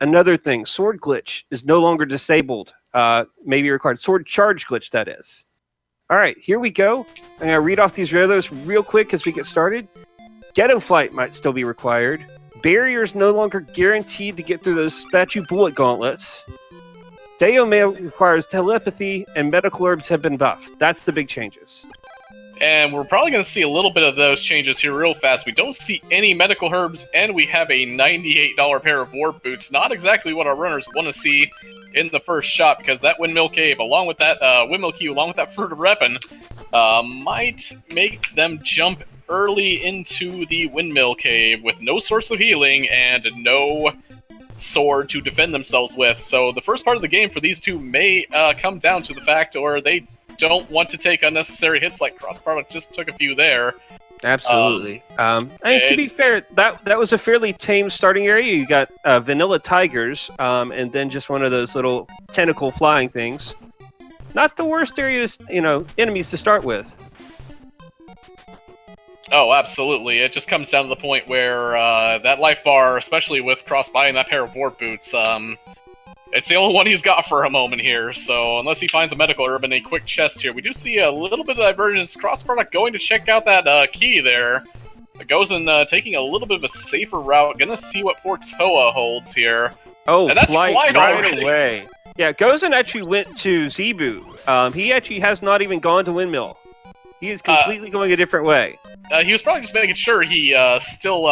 Another thing, sword glitch is no longer disabled. Maybe required. Sword charge glitch, that is. All right, here we go. I'm going to read off these railroads real quick as we get started. Ghetto flight might still be required. Barriers no longer guaranteed to get through those statue bullet gauntlets. Deo Mail requires telepathy, and medical herbs have been buffed. That's the big changes. And we're probably going to see a little bit of those changes here real fast. We don't see any medical herbs, and we have a $98 pair of warp boots. Not exactly what our runners want to see in the first shot, because that windmill cave, along with that windmill queue, along with that fruit weapon, might make them jump early into the windmill cave with no source of healing and no sword to defend themselves with. So the first part of the game for these two may come down to the fact, or they don't want to take unnecessary hits like crossproduct just took a few there. Absolutely. And to be fair, that was a fairly tame starting area. You got vanilla tigers, and then just one of those little tentacle flying things. Not the worst areas, enemies to start with. Oh, absolutely. It just comes down to the point where that life bar, especially with Cross buying that pair of warp boots, it's the only one he's got for a moment here. So unless he finds a medical herb and a quick chest here, we do see a little bit of divergence. Cross product going to check out that key there. Gozen taking a little bit of a safer route. Gonna see what Portoa holds here. Oh, and that's flight right already. Away. Yeah, Gozen actually went to Zebu. He actually has not even gone to Windmill. He is completely going a different way. He was probably just making sure he still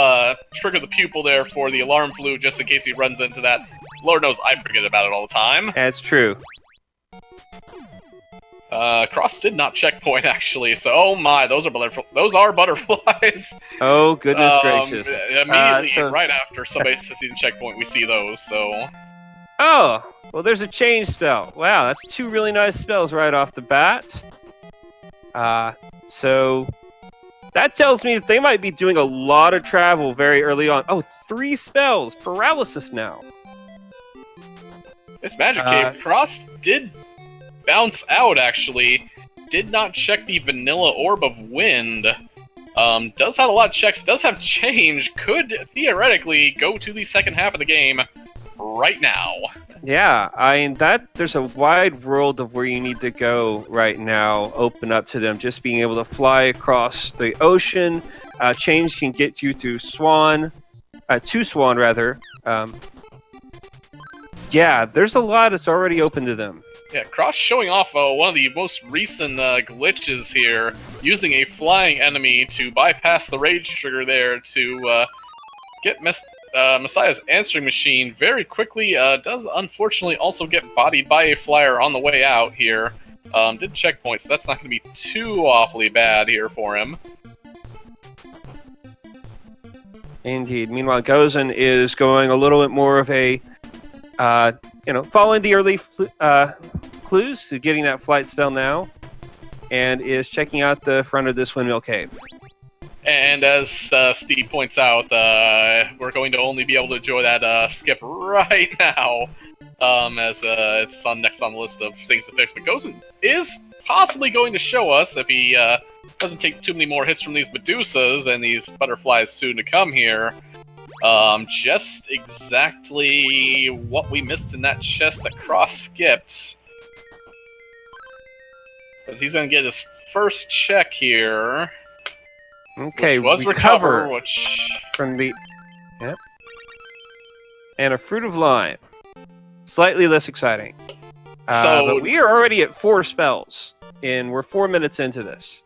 triggered the pupil there for the alarm flute, just in case he runs into that. Lord knows I forget about it all the time. That's true. Cross did not checkpoint, actually, so oh my, those are butterflies. Oh, goodness gracious. Immediately, right after somebody says he didn't checkpoint, we see those, so... Oh, well, there's a change spell. Wow, that's two really nice spells right off the bat. So that tells me that they might be doing a lot of travel very early on. Oh, 3 spells. Paralysis now. This Magic Cave, Cross did bounce out, actually. Did not check the Vanilla Orb of Wind. Does have a lot of checks, does have change. Could theoretically go to the second half of the game right now. Yeah, I mean, there's a wide world of where you need to go right now, open up to them. Just being able to fly across the ocean. Change can get you to Swan, rather. Yeah, there's a lot that's already open to them. Yeah, Cross showing off one of the most recent glitches here, using a flying enemy to bypass the rage trigger there to get Messiah's answering machine very quickly. Does unfortunately also get bodied by a flyer on the way out here. Did checkpoint, so that's not going to be too awfully bad here for him. Indeed. Meanwhile, Gozen is going a little bit more of a, following the early clues to getting that flight spell now, and is checking out the front of this windmill cave. And as Steve points out, we're going to only be able to enjoy that skip right now, as it's next on the list of things to fix. But Gozen is possibly going to show us, if he doesn't take too many more hits from these Medusas and these butterflies soon to come here, just exactly what we missed in that chest that Cross skipped. But he's going to get his first check here. Okay, which was recover, from the... Yep. And a Fruit of Lime. Slightly less exciting. But we are already at 4 spells, and we're 4 minutes into this.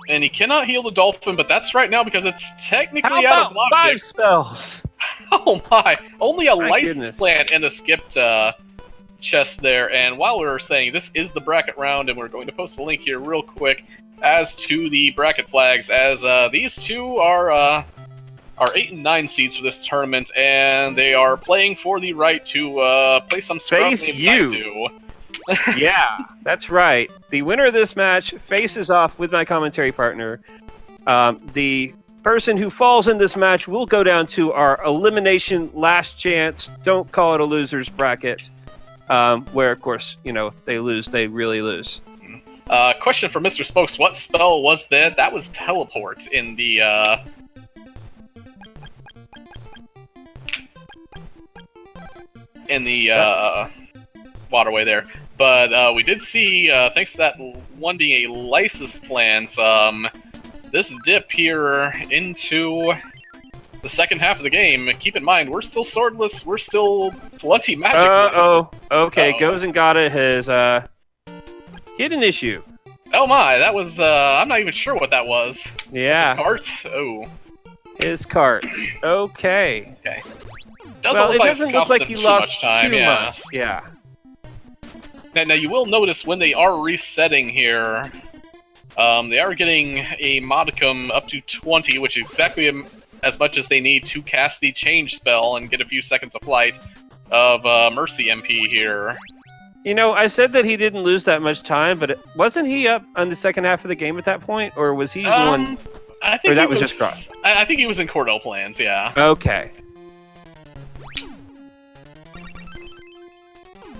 And he cannot heal the dolphin, but that's right now because it's technically out of block. 5 spells? Oh my! Only a license plant and a skipped chest there. And while we were saying this is the bracket round, and we're going to post a link here real quick as to the bracket flags, as these two are 8 and 9 seeds for this tournament, and they are playing for the right to play some scrum. Face you. Yeah, that's right. The winner of this match faces off with my commentary partner. The person who falls in this match will go down to our elimination last chance, don't call it a loser's bracket, where, of course, if they lose, they really lose. Question for Mr. Spokes, what spell was that? That was teleport in the in the waterway there. But we did see, thanks to that one being a lysis plant, this dip here into the second half of the game. Keep in mind, we're still swordless. We're still plenty magic. Okay. Gozengatta has hit an issue. Oh my, that was, I'm not even sure what that was. Yeah. His cart? Oh. His cart. Okay. Okay. It doesn't look like he lost too much. Yeah. Now you will notice when they are resetting here, they are getting a modicum up to 20, which is exactly as much as they need to cast the change spell and get a few seconds of flight of Mercy MP here. You know, I said that he didn't lose that much time, but wasn't he up on the second half of the game at that point, or was he one? I think or that was just cross. I think he was in Cordell plans. Yeah. Okay.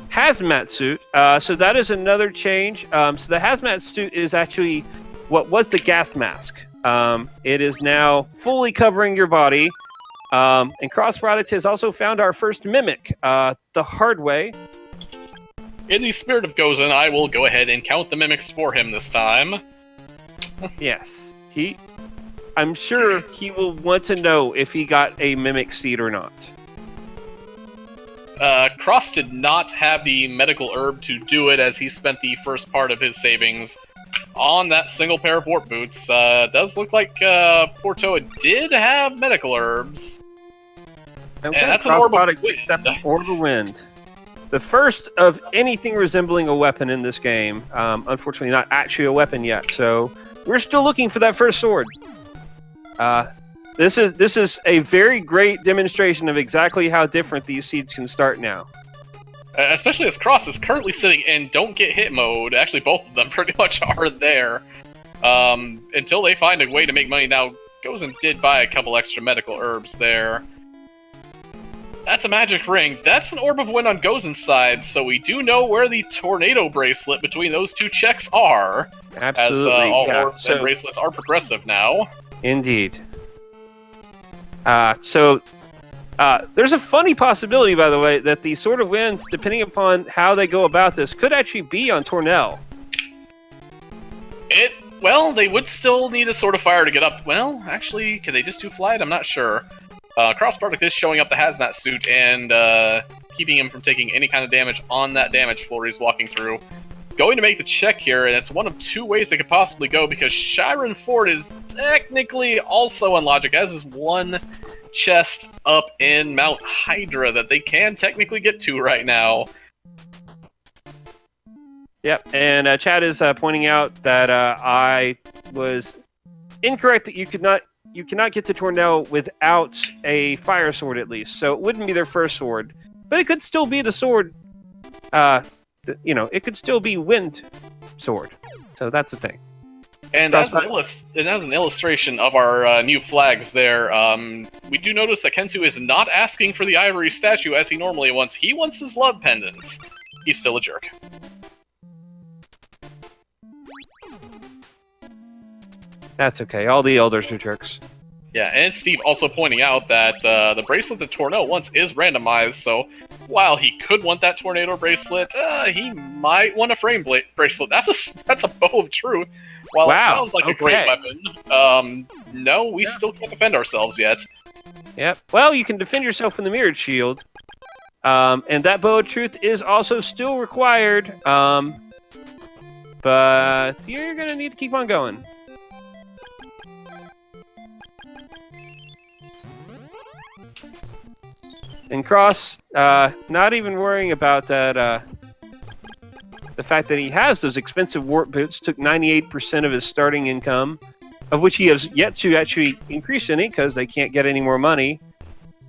Hazmat suit. So that is another change. So the hazmat suit is actually what was the gas mask. It is now fully covering your body. And crossproduct has also found our first mimic the hard way. In the spirit of Gozen, I will go ahead and count the mimics for him this time. Yes. I'm sure he will want to know if he got a mimic seed or not. Cross did not have the medical herb to do it, as he spent the first part of his savings on that single pair of warp boots. Does look like Portoa did have medical herbs. Okay, and that's an orb of wind. The first of anything resembling a weapon in this game. Unfortunately, not actually a weapon yet. So we're still looking for that first sword. This is a very great demonstration of exactly how different these seeds can start now. Especially as Cross is currently sitting in don't get hit mode. Actually, both of them pretty much are there. Until they find a way to make money. Now, Gozen did buy a couple extra medical herbs there. That's a magic ring. That's an Orb of Wind on Gozen's side, so we do know where the tornado bracelet between those two checks are. Absolutely, as all orbs and bracelets are progressive now. Indeed. There's a funny possibility, by the way, that the Sword of Wind, depending upon how they go about this, could actually be on Tornell. Well, they would still need a Sword of Fire to get up. Well, actually, can they just do flight? I'm not sure. Crossproduct is showing up the hazmat suit and keeping him from taking any kind of damage on that damage floor he's walking through. Going to make the check here, and it's one of two ways they could possibly go, because Chiron Fort is technically also on logic, as is one chest up in Mount Hydra that they can technically get to right now. Yep, and Chad is pointing out that I was incorrect that you cannot get to Tornell without a fire sword, at least. So it wouldn't be their first sword, but it could still be the sword. It could still be wind sword. So that's the thing. And as an illustration of our new flags there, we do notice that Kensu is not asking for the ivory statue as he normally wants. He wants his love pendants. He's still a jerk. That's okay. All the elders are jerks. Yeah, and Steve also pointing out that the bracelet that Tornell wants is randomized, so while he could want that tornado bracelet, he might want a frame bracelet. That's a bow of truth. While it sounds like a great weapon, no, we still can't defend ourselves yet. Yep. Well, you can defend yourself in the mirrored shield, and that bow of truth is also still required. But you're gonna need to keep on going. And Cross, not even worrying about that, the fact that he has those expensive warp boots, took 98% of his starting income, of which he has yet to actually increase any because they can't get any more money,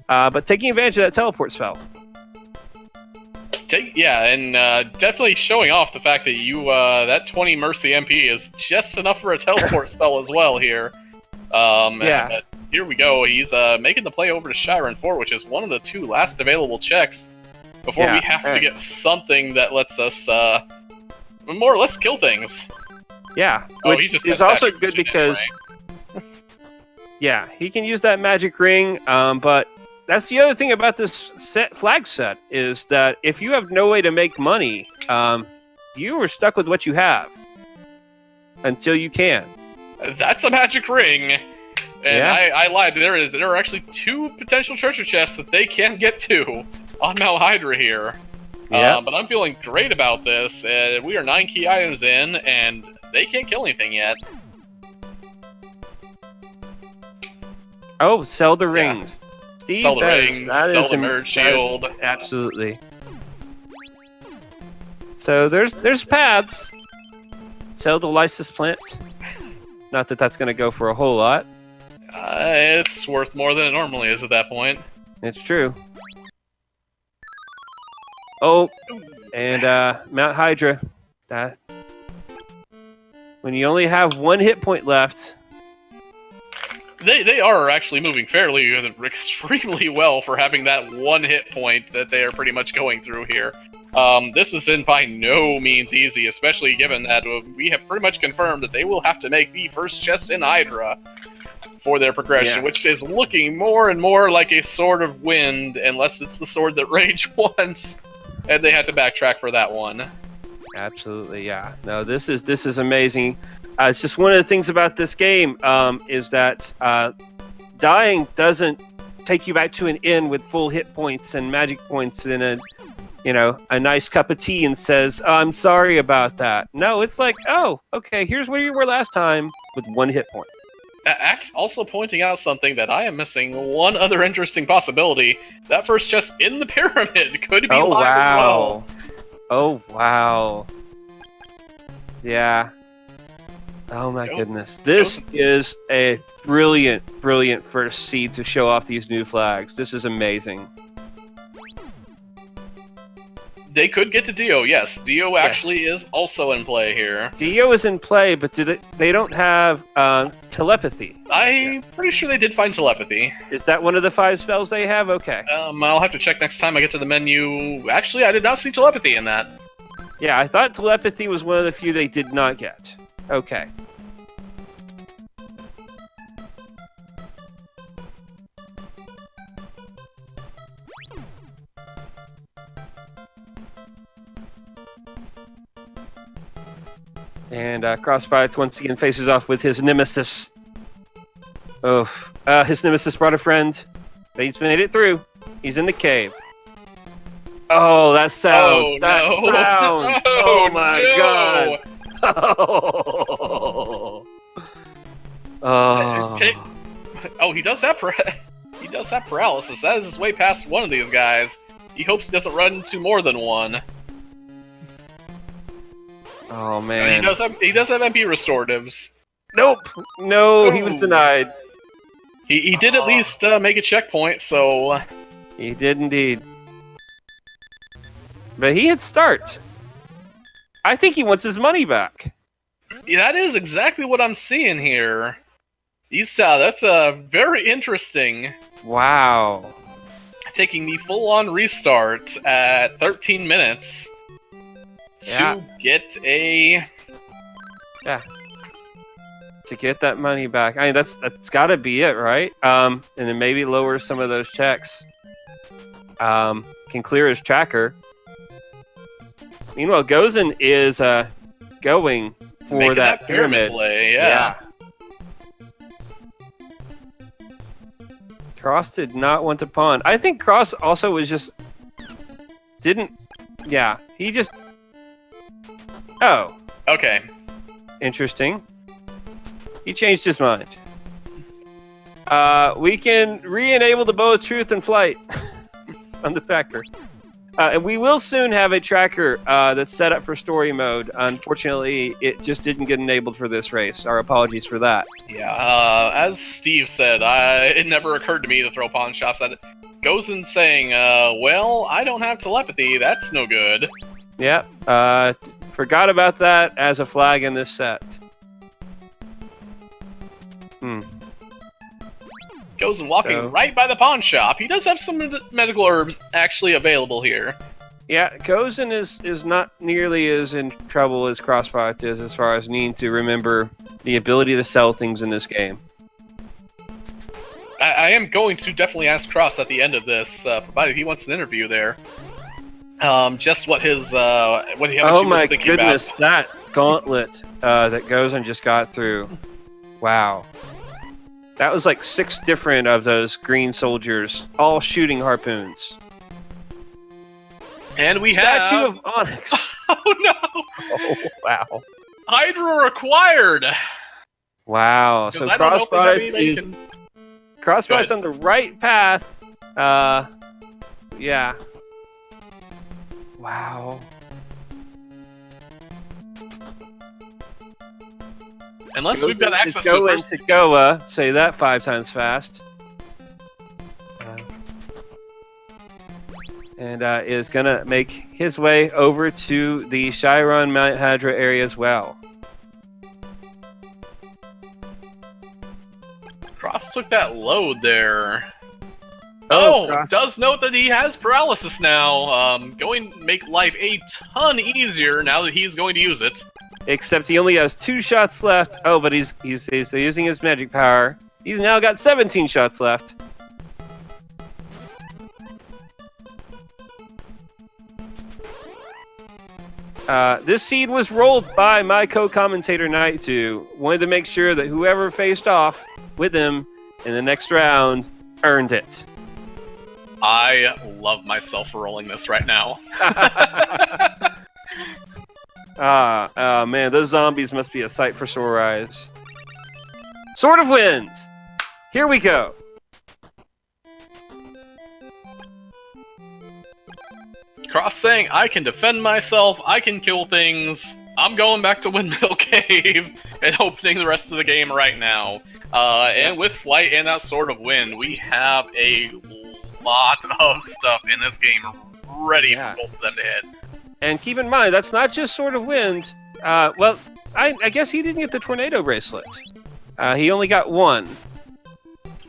but taking advantage of that teleport spell. And definitely showing off the fact that that 20 Mercy MP is just enough for a teleport spell as well here. But here we go. He's making the play over to Chiron 4, which is one of the two last available checks before we have to get something that lets us more or less kill things. Yeah, which is also good because... Yeah, he can use that magic ring, but that's the other thing about this flag set is that if you have no way to make money, you are stuck with what you have until you can. That's a magic ring. And Yeah. I lied. There are actually 2 potential treasure chests that they can get to on Mount Hydra here. Yeah. But I'm feeling great about this. We are 9 key items in, and they can't kill anything yet. Oh, sell the rings. Steve, Sell the rings, sell the merge shield. Absolutely. So there's paths. Sell the lysis plant. Not that that's going to go for a whole lot. It's worth more than it normally is at that point. It's true. Oh, and Mount Hydra. That when you only have 1 hit point left. They are actually moving fairly, extremely well for having that 1 hit point that they are pretty much going through here. This is by no means easy, especially given that we have pretty much confirmed that they will have to make the first chest in Hydra for their progression, which is looking more and more like a Sword of Wind, unless it's the sword that Rage wants, and they had to backtrack for that one. Absolutely, yeah. No, this is amazing. It's just one of the things about this game is that dying doesn't take you back to an inn with full hit points and magic points and a nice cup of tea and says, oh, I'm sorry about that. No, it's like, oh, okay, here's where you were last time with 1 hit point. Axe also pointing out something that I am missing. One other interesting possibility. That first chest in the pyramid could be live as well. Oh, wow. Yeah. Oh, my goodness. This is a brilliant, brilliant first seed to show off these new flags. This is amazing. They could get to Dio, yes. Dio actually is also in play here. Dio is in play, but they don't have telepathy. I'm pretty sure they did find telepathy. Is that one of the 5 spells they have? Okay. I'll have to check next time I get to the menu. Actually, I did not see telepathy in that. Yeah, I thought telepathy was one of the few they did not get. Okay. And Crossproduct once again faces off with his nemesis. Oh, his nemesis brought a friend. But he's made it through. He's in the cave. Oh, that sound! Oh, sound! Oh my god! Oh. He does have he does have paralysis. That is his way past one of these guys. He hopes he doesn't run into more than one. Oh man! He does have MP restoratives. Nope. No, he was denied. He did at least make a checkpoint, so he did indeed. But he hit start. I think he wants his money back. Yeah, that is exactly what I'm seeing here. That's very interesting. Wow. Taking the full-on restart at 13 minutes to get a... Yeah. To get that money back. I mean, that's got to be it, right? And then maybe lower some of those checks. Can clear his tracker. Meanwhile, Gozen is going for making that pyramid play. Yeah. Cross did not want to pawn. I think Cross also was just didn't. Yeah, he just. Oh. Okay. Interesting. He changed his mind. We can re-enable the bow of truth and flight on the tracker. And we will soon have a tracker that's set up for story mode. Unfortunately, it just didn't get enabled for this race. Our apologies for that. Yeah, as Steve said, it never occurred to me to throw pawn shops at it. Gozen saying, well, I don't have telepathy. That's no good. Yep. Forgot about that as a flag in this set. Gozen walking right by the pawn shop. He does have some medical herbs actually available here. Yeah, Gozen is not nearly as in trouble as Crossproduct is as far as needing to remember the ability to sell things in this game. I am going to definitely ask Cross at the end of this, provided he wants an interview there. Just what his what he Oh was my thinking goodness, about. that gauntlet that goes and just got through. Wow. That was like 6 different of those green soldiers, all shooting harpoons. And we Statue have... of Onyx. Oh no! Oh, wow. Hydra required! Wow. So Crossbody's on the right path. Yeah. Wow. Unless we've got access to go the into Goa. Say that 5 times fast. And is gonna make his way over to the Chiron Mount Hadra area as well. Cross took that load there. Oh, Cross. does note that he has paralysis now. Going to make life a ton easier now that he's going to use it. Except he only has 2 shots left. Oh, but he's using his magic power. He's now got 17 shots left. This seed was rolled by my co-commentator Night2. Wanted to make sure that whoever faced off with him in the next round earned it. I love myself for rolling this right now. Man, those zombies must be a sight for sore eyes. Sword of Winds! Here we go. Cross saying, I can defend myself, I can kill things, I'm going back to Windmill Cave and opening the rest of the game right now. And with Flight and that Sword of Wind, we have a lot of stuff in this game ready for both of them to hit. And keep in mind, that's not just Sword of Wind. Well, I guess he didn't get the Tornado Bracelet. He only got 1.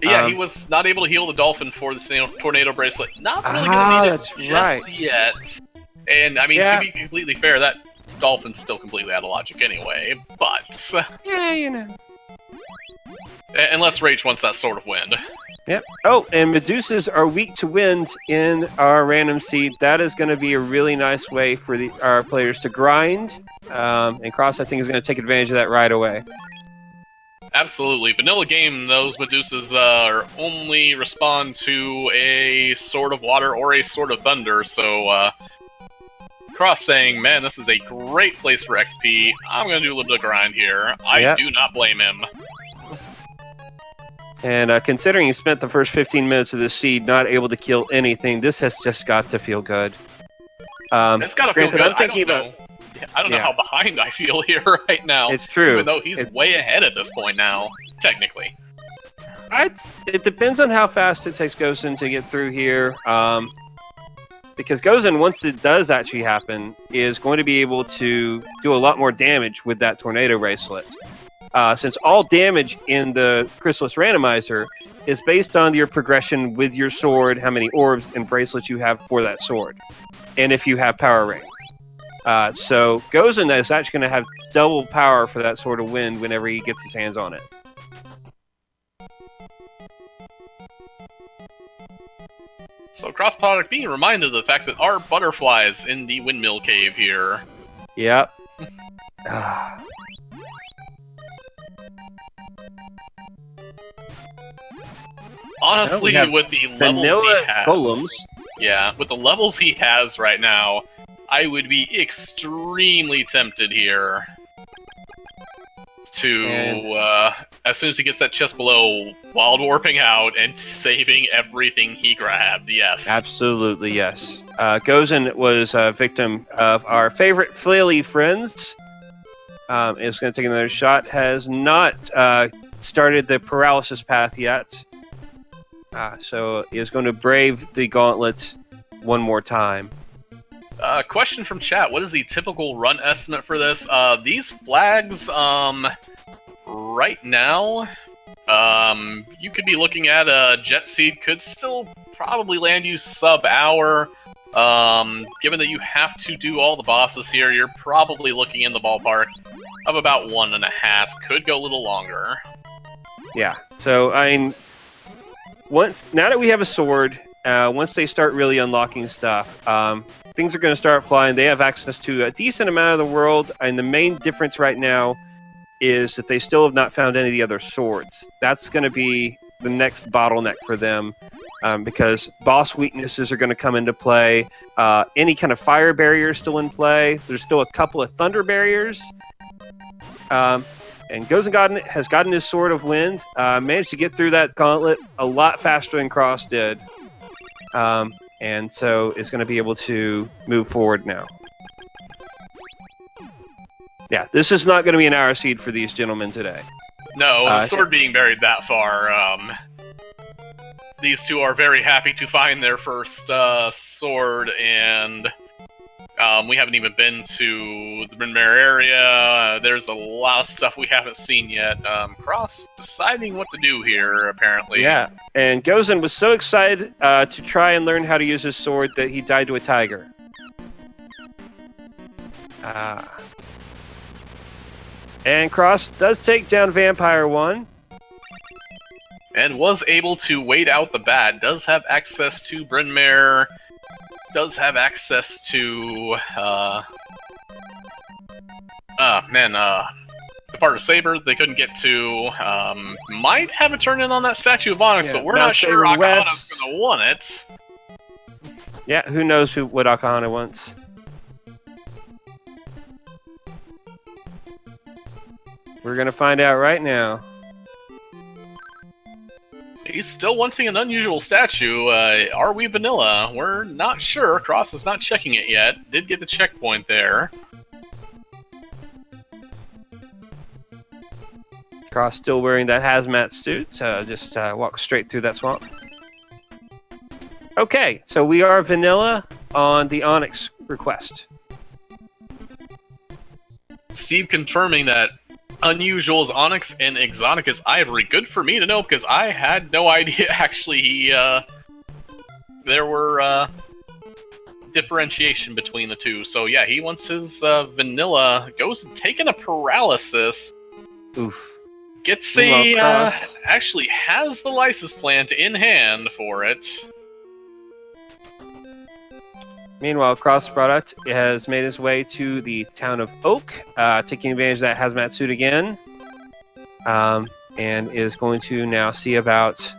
Yeah, he was not able to heal the dolphin for the Tornado Bracelet. Not really going to need it just yet. And, I mean, to be completely fair, that dolphin's still completely out of logic anyway, but... Yeah, you know. Unless Rage wants that Sword of Wind. Yep. Oh, and Medusas are weak to wind in our random seed. That is going to be a really nice way for our players to grind. And Cross, I think, is going to take advantage of that right away. Absolutely. Vanilla game, those Medusas only respond to a Sword of Water or a Sword of Thunder, so Cross saying, man, this is a great place for XP. I'm going to do a little bit of grind here. I do not blame him. And considering he spent the first 15 minutes of the seed not able to kill anything, this has just got to feel good. It's got to feel good. I'm thinking I don't know how behind I feel here right now. It's true. Even though he's way ahead at this point now, technically. It depends on how fast it takes Gozen to get through here. Because Gozen, once it does actually happen, is going to be able to do a lot more damage with that Tornado Bracelet. Since all damage in the Crystalis Randomizer is based on your progression with your sword, how many orbs and bracelets you have for that sword, and if you have Power Ring. So Gozen is actually going to have double power for that Sword of Wind whenever he gets his hands on it. So cross-product being reminded of the fact that our butterflies in the Windmill Cave here. Yep. Honestly, with the levels he has... golems. Yeah, with the levels he has right now, I would be extremely tempted here to, as soon as he gets that chest below, wild warping out and saving everything he grabbed, yes. Absolutely, yes. Gozen was a victim of our favorite flaily friends. Is going to take another shot. Has not started the paralysis path yet. So is going to brave the gauntlet one more time. Question from chat. What is the typical run estimate for this? These flags, right now, you could be looking at a Jet Seed could still probably land you sub-hour. Given that you have to do all the bosses here, you're probably looking in the ballpark of about 1.5. Could go a little longer. Yeah, so, I mean, now that we have a sword, once they start really unlocking stuff, things are going to start flying. They have access to a decent amount of the world, and the main difference right now is that they still have not found any of the other swords. That's going to be the next bottleneck for them, because boss weaknesses are going to come into play. Any kind of fire barrier is still in play. There's still a couple of thunder barriers. And Gozengatta has gotten his Sword of Wind, managed to get through that gauntlet a lot faster than Cross did. And so is going to be able to move forward now. Yeah, this is not going to be an hour seed for these gentlemen today. No, the sword being buried that far, these two are very happy to find their first sword, and we haven't even been to the Bryn Mawr area. There's a lot of stuff we haven't seen yet. Cross deciding what to do here, apparently. Yeah, and Gozen was so excited to try and learn how to use his sword that he died to a tiger. And Cross does take down Vampire 1. And was able to wait out the bat. Does have access to Bryn Mawr. Does have access to, the part of Saber they couldn't get to. Might have a turn in on that Statue of Onyx, but we're not sure Akahana's gonna want it. Yeah, who knows what Akahana wants. We're gonna find out right now. He's still wanting an unusual statue. Are we vanilla? We're not sure. Cross is not checking it yet. Did get the checkpoint there. Cross still wearing that hazmat suit, so just walk straight through that swamp. Okay, so we are vanilla on the Onyx request. Steve confirming that unusual is Onyx and exotic is Ivory. Good for me to know, because I had no idea, actually, there were differentiation between the two. So yeah, he wants his vanilla. Goes taking a paralysis. Oof. Gets a, actually has the license plant in hand for it. Meanwhile, Crossproduct has made his way to the town of Oak, taking advantage of that hazmat suit again, and is going to now see about...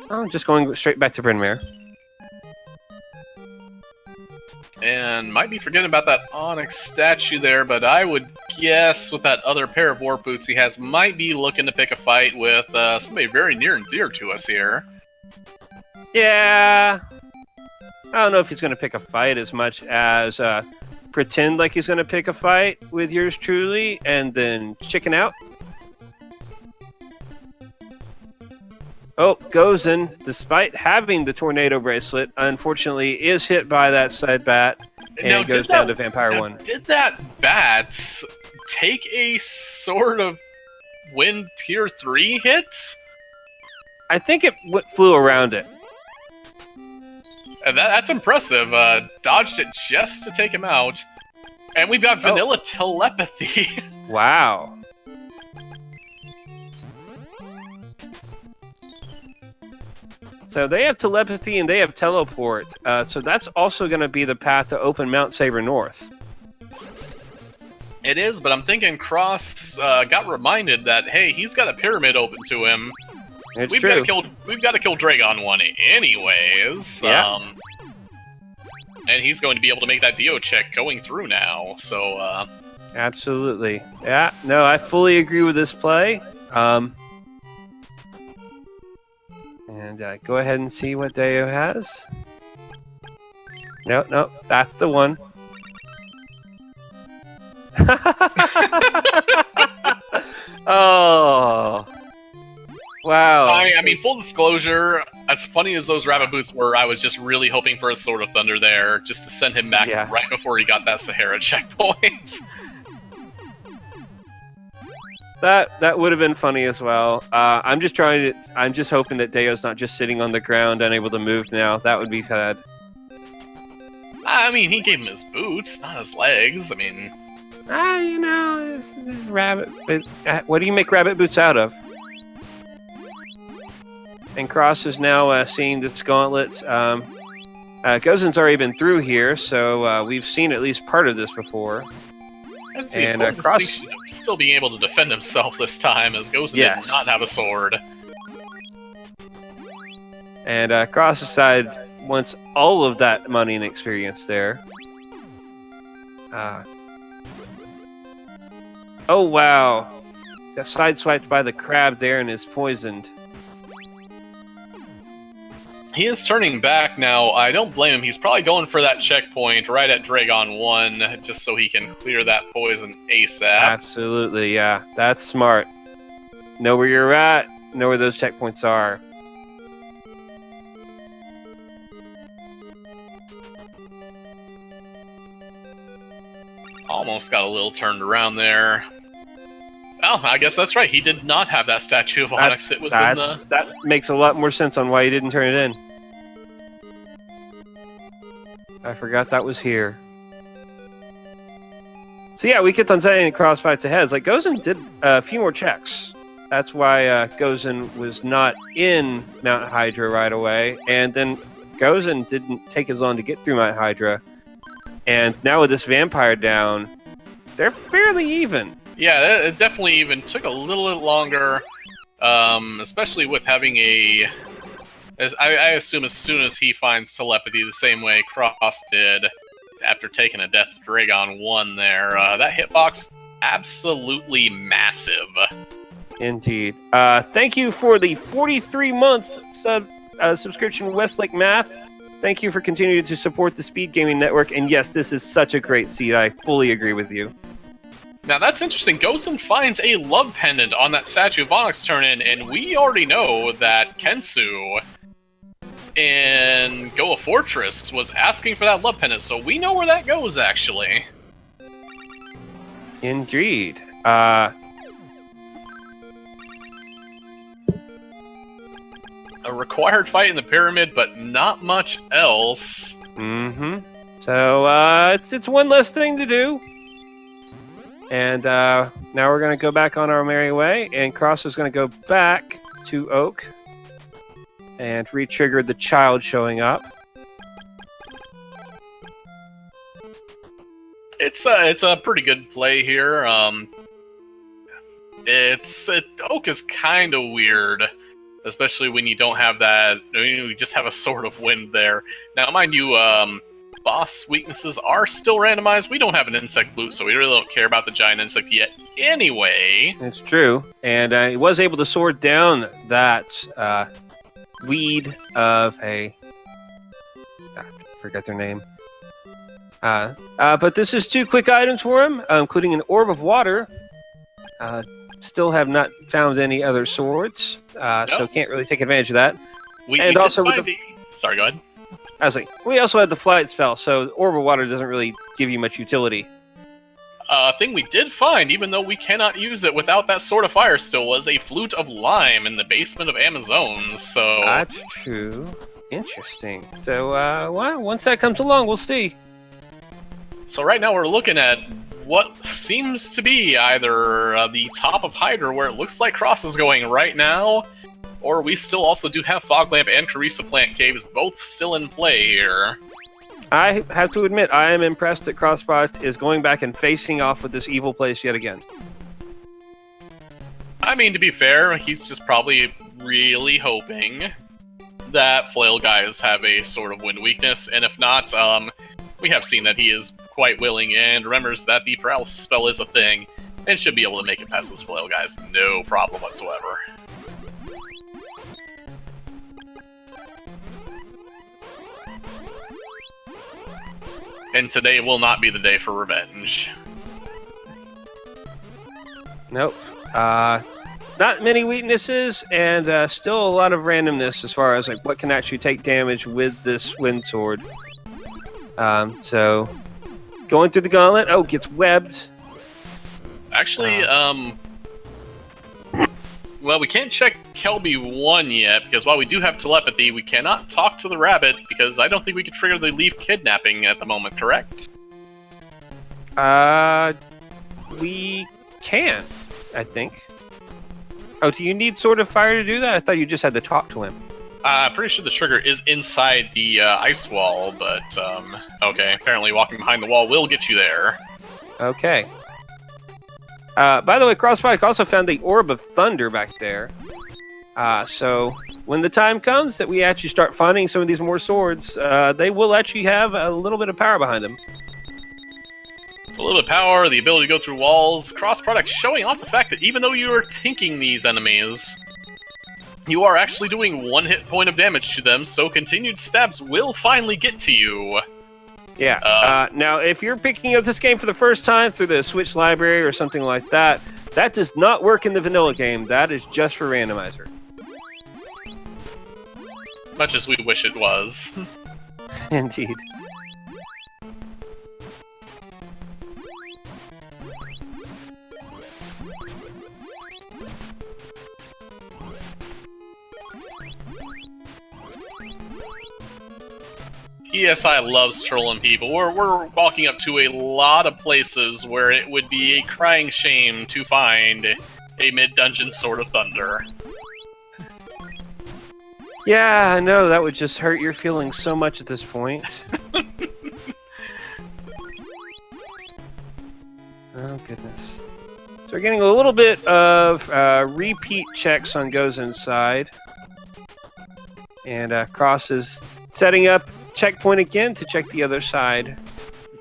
Oh, just going straight back to Bryn Mawr. And might be forgetting about that Onyx statue there, but I would guess with that other pair of warp boots he has, might be looking to pick a fight with somebody very near and dear to us here. Yeah... I don't know if he's going to pick a fight as much as pretend like he's going to pick a fight with yours truly and then chicken out. Oh, Gozen, despite having the tornado bracelet, unfortunately is hit by that side bat and goes down to Vampire 1. Did that bat take a sort of Wind Tier 3 hit? I think it flew around it. That's impressive. Dodged it just to take him out. And we've got vanilla telepathy. Wow. So they have telepathy and they have teleport. So that's also going to be the path to open Mount Saber North. It is, but I'm thinking Cross got reminded that, hey, he's got a pyramid open to him. We've got to kill Dragon 1 anyways. Yeah. And he's going to be able to make that Dio check going through now. So absolutely. Yeah, no, I fully agree with this play. And go ahead and see what Deo has. No, that's the one. Oh. Wow. I mean, full disclosure, as funny as those rabbit boots were, I was just really hoping for a Sword of Thunder there, just to send him back right before he got that Sahara checkpoint. That would have been funny as well. I'm just hoping that Deo's not just sitting on the ground, unable to move now. That would be bad. I mean, he gave him his boots, not his legs. I mean, it's rabbit. What do you make rabbit boots out of? And Cross is now seeing this gauntlet. Gozen's already been through here, so we've seen at least part of this before. And Cross still being able to defend himself this time, as Gozen did not have a sword. And Cross's side wants all of that money and experience there. Oh wow! Got sideswiped by the crab there and is poisoned. He is turning back now. I don't blame him. He's probably going for that checkpoint right at Dragon 1, just so he can clear that poison ASAP. Absolutely, yeah. That's smart. Know where you're at, know where those checkpoints are. Almost got a little turned around there. Oh, I guess that's right. He did not have that statue of Onyx. It was in the... That makes a lot more sense on why he didn't turn it in. I forgot that was here. So yeah, we kept on saying cross fights ahead. It's like Gozen did a few more checks. That's why Gozen was not in Mount Hydra right away. And then Gozen didn't take as long to get through Mount Hydra. And now with this vampire down, they're fairly even. Yeah, it definitely even took a little bit longer, especially with having a... I assume as soon as he finds telepathy the same way Cross did after taking a death to Dragon 1 there, that hitbox absolutely massive. Indeed. Thank you for the 43 months subscription, Westlake Math. Thank you for continuing to support the Speed Gaming Network. And yes, this is such a great seed. I fully agree with you. Now that's interesting. Gozen finds a love pendant on that statue of Onyx turn-in, and we already know that Kensu in Goa Fortress was asking for that love pendant, so we know where that goes, actually. Indeed. A required fight in the pyramid, but not much else. Mm-hmm. So, it's one less thing to do. And now we're going to go back on our merry way, and Cross is going to go back to Oak and re-trigger the child showing up. It's a pretty good play here. Oak is kind of weird, especially when you don't have that. You just have a sword of wind there. Now, mind you, boss weaknesses are still randomized. We don't have an insect loot, so we really don't care about the giant insect yet anyway. It's true. And he was able to sword down that weed of a... I forgot their name. But this is 2 quick items for him, including an orb of water. Still have not found any other swords, so can't really take advantage of that. Sorry, go ahead. I was like, we also had the flight spell, so orb of water doesn't really give you much utility. Thing we did find, even though we cannot use it without that Sword of Fire still, was a Flute of Lime in the basement of Amazones, so... That's true. Interesting. So, well, once that comes along, we'll see. So right now we're looking at what seems to be either the top of Hydra, where it looks like Cross is going right now, or we still also do have Fog Lamp and Carissa Plant Caves both still in play here. I have to admit, I am impressed that Crossbot is going back and facing off with this evil place yet again. I mean, to be fair, he's just probably really hoping that Flail guys have a sort of wind weakness, and if not, we have seen that he is quite willing and remembers that the paralysis spell is a thing, and should be able to make it past those Flail guys, no problem whatsoever. And today will not be the day for revenge. Nope. Not many weaknesses, and still a lot of randomness as far as like what can actually take damage with this wind sword. So going through the gauntlet. Oh, gets webbed. Actually, well, we can't check Kelby 1 yet, because while we do have telepathy, we cannot talk to the rabbit, because I don't think we can trigger the leaf kidnapping at the moment, correct? We can, I think. Oh, do you need Sword of Fire to do that? I thought you just had to talk to him. I'm pretty sure the trigger is inside the ice wall, but okay. Apparently, walking behind the wall will get you there. Okay. By the way, Crossproduct also found the Orb of Thunder back there. So when the time comes that we actually start finding some of these more swords, they will actually have a little bit of power behind them. A little bit of power, the ability to go through walls. Crossproduct showing off the fact that even though you are tinking these enemies, you are actually doing 1 hit point of damage to them, so continued stabs will finally get to you. Yeah. Now, if you're picking up this game for the first time through the Switch library or something like that, that does not work in the vanilla game. That is just for Randomizer. Much as we wish it was. Indeed. ESI loves trolling people. We're walking up to a lot of places where it would be a crying shame to find a mid-dungeon Sword of Thunder. Yeah, I know. That would just hurt your feelings so much at this point. Oh, goodness. So we're getting a little bit of repeat checks on Gozen's side. And Cross is setting up checkpoint again to check the other side.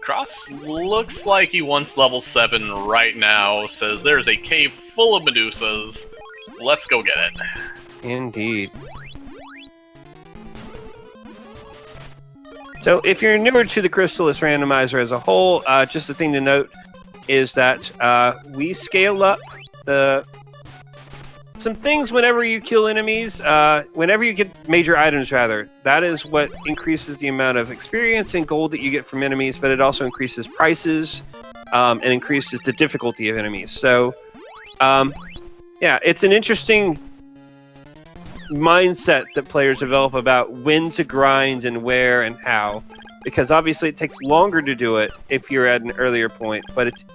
Cross looks like he wants level 7 right now. Says there's a cave full of Medusas. Let's go get it. Indeed. So if you're newer to the Crystalis randomizer as a whole, just a thing to note is that we scale up some things whenever you kill enemies, whenever you get major items, rather. That is what increases the amount of experience and gold that you get from enemies, but it also increases prices and increases the difficulty of enemies. So, yeah, it's an interesting mindset that players develop about when to grind and where and how, because obviously it takes longer to do it if you're at an earlier point, but it's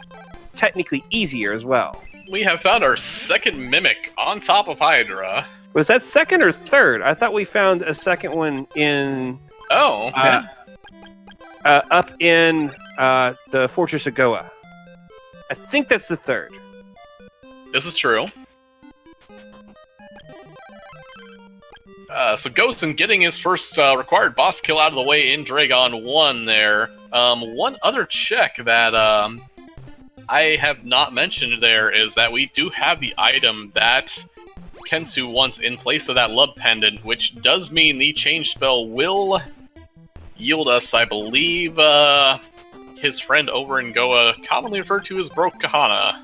technically easier as well. We have found our second mimic on top of Hydra. Was that second or third? I thought we found a second one in... Oh, yeah. Up in the Fortress of Goa. I think that's the third. This is true. So Gozen getting his first required boss kill out of the way in Dragon 1 there. One other check that I have not mentioned there is that we do have the item that Kensu wants in place of that love pendant, which does mean the change spell will yield us, I believe, his friend over in Goa, commonly referred to as Broke Kahana.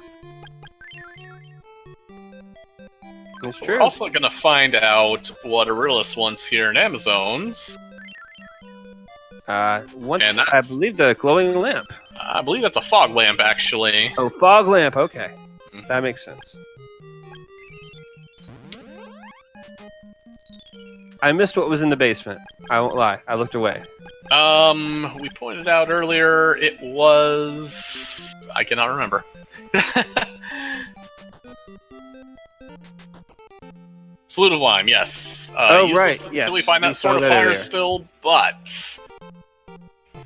That's true. We're also going to find out what Aurelius wants here in Amazons. I believe the glowing lamp. I believe that's a fog lamp, actually. Oh, fog lamp. Okay, that makes sense. I missed what was in the basement. I won't lie. I looked away. We pointed out earlier it was... I cannot remember. Flute of Lime, yes. Right, yes. Until we find that Sword of Fire still, but...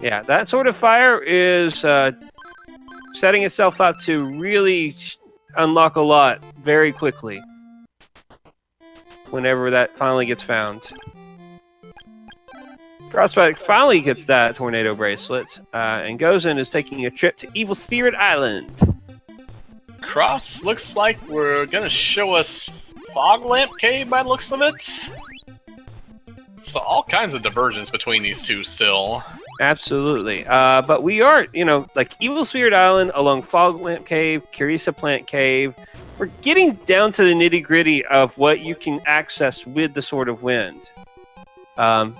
Yeah, that Sword of Fire is setting itself up to really unlock a lot very quickly whenever that finally gets found. Crossproduct finally gets that tornado bracelet, and Gozen is taking a trip to Evil Spirit Island. Cross looks like we're gonna show us Fog Lamp Cave by the looks of it. So all kinds of divergence between these two still. Absolutely. But we are, like Evil Spirit Island along Fog Lamp Cave, Curisa Plant Cave. We're getting down to the nitty gritty of what you can access with the Sword of Wind. Gonna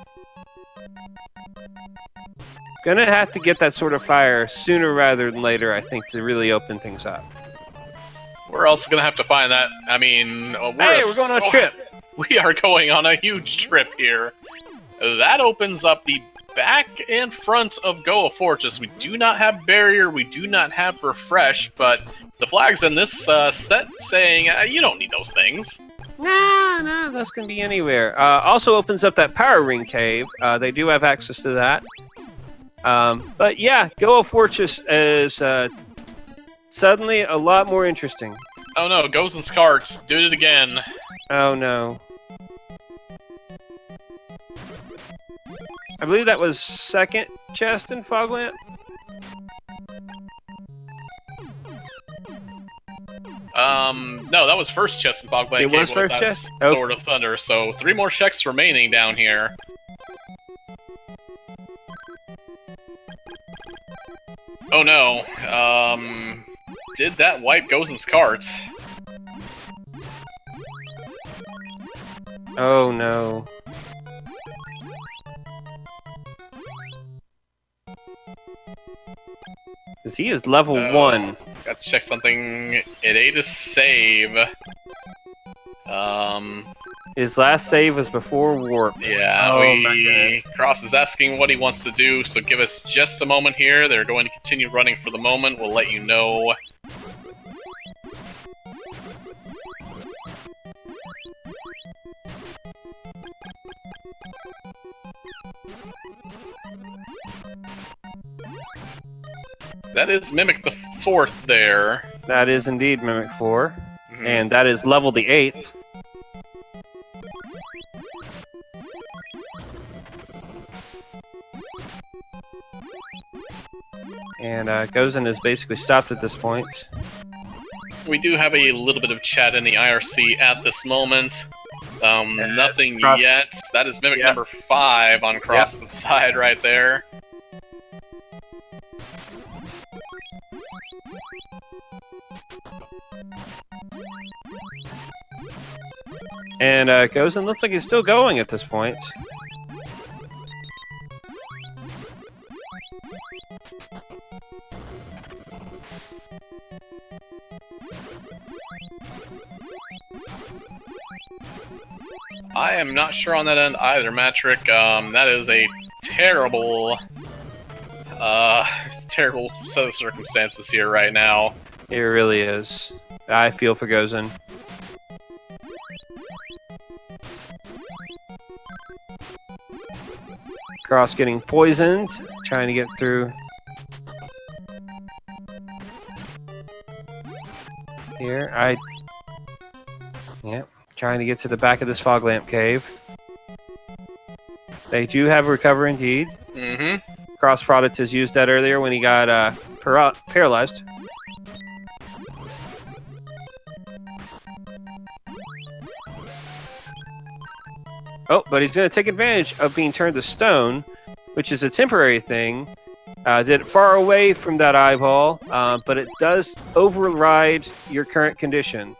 have to get that Sword of Fire sooner rather than later, I think, to really open things up. We're also gonna have to find that. I mean, we're going on a trip. We are going on a huge trip here. That opens up the back and front of Goa Fortress. We do not have Barrier, we do not have Refresh, but the flags in this set saying, you don't need those things. Nah, that's gonna be anywhere. Also opens up that power ring cave. They do have access to that. But yeah, Go of Fortress is suddenly a lot more interesting. Oh no, Gozen's cart did it again. Oh no. I believe that was second chest in Foglamp. No, that was first chest in Foglamp. It was first chest? Sword of Thunder, so 3 more checks remaining down here. Oh no, did that wipe Gozen's cart? Oh no. Because he is level 1. Got to check something. It ate a save. His last save was before warp. Yeah, Cross is asking what he wants to do, so give us just a moment here. They're going to continue running for the moment. We'll let you know. That is Mimic the 4th there. That is indeed Mimic 4. And that is level the 8th. And Gozen is basically stopped at this point. We do have a little bit of chat in the IRC at this moment. Nothing yet. That is Mimic number 5 on Cross's side right there. And Gozen looks like he's still going at this point. I am not sure on that end either, Matrick. That is a terrible, terrible set of circumstances here right now. It really is. I feel for Gozen. Cross getting poisoned, trying to get through. Here, Yep, trying to get to the back of this fog lamp cave. They do have recover indeed. Cross product has used that earlier when he got paralyzed. Oh, but he's going to take advantage of being turned to stone, which is a temporary thing. Did it far away from that eyeball, but it does override your current condition.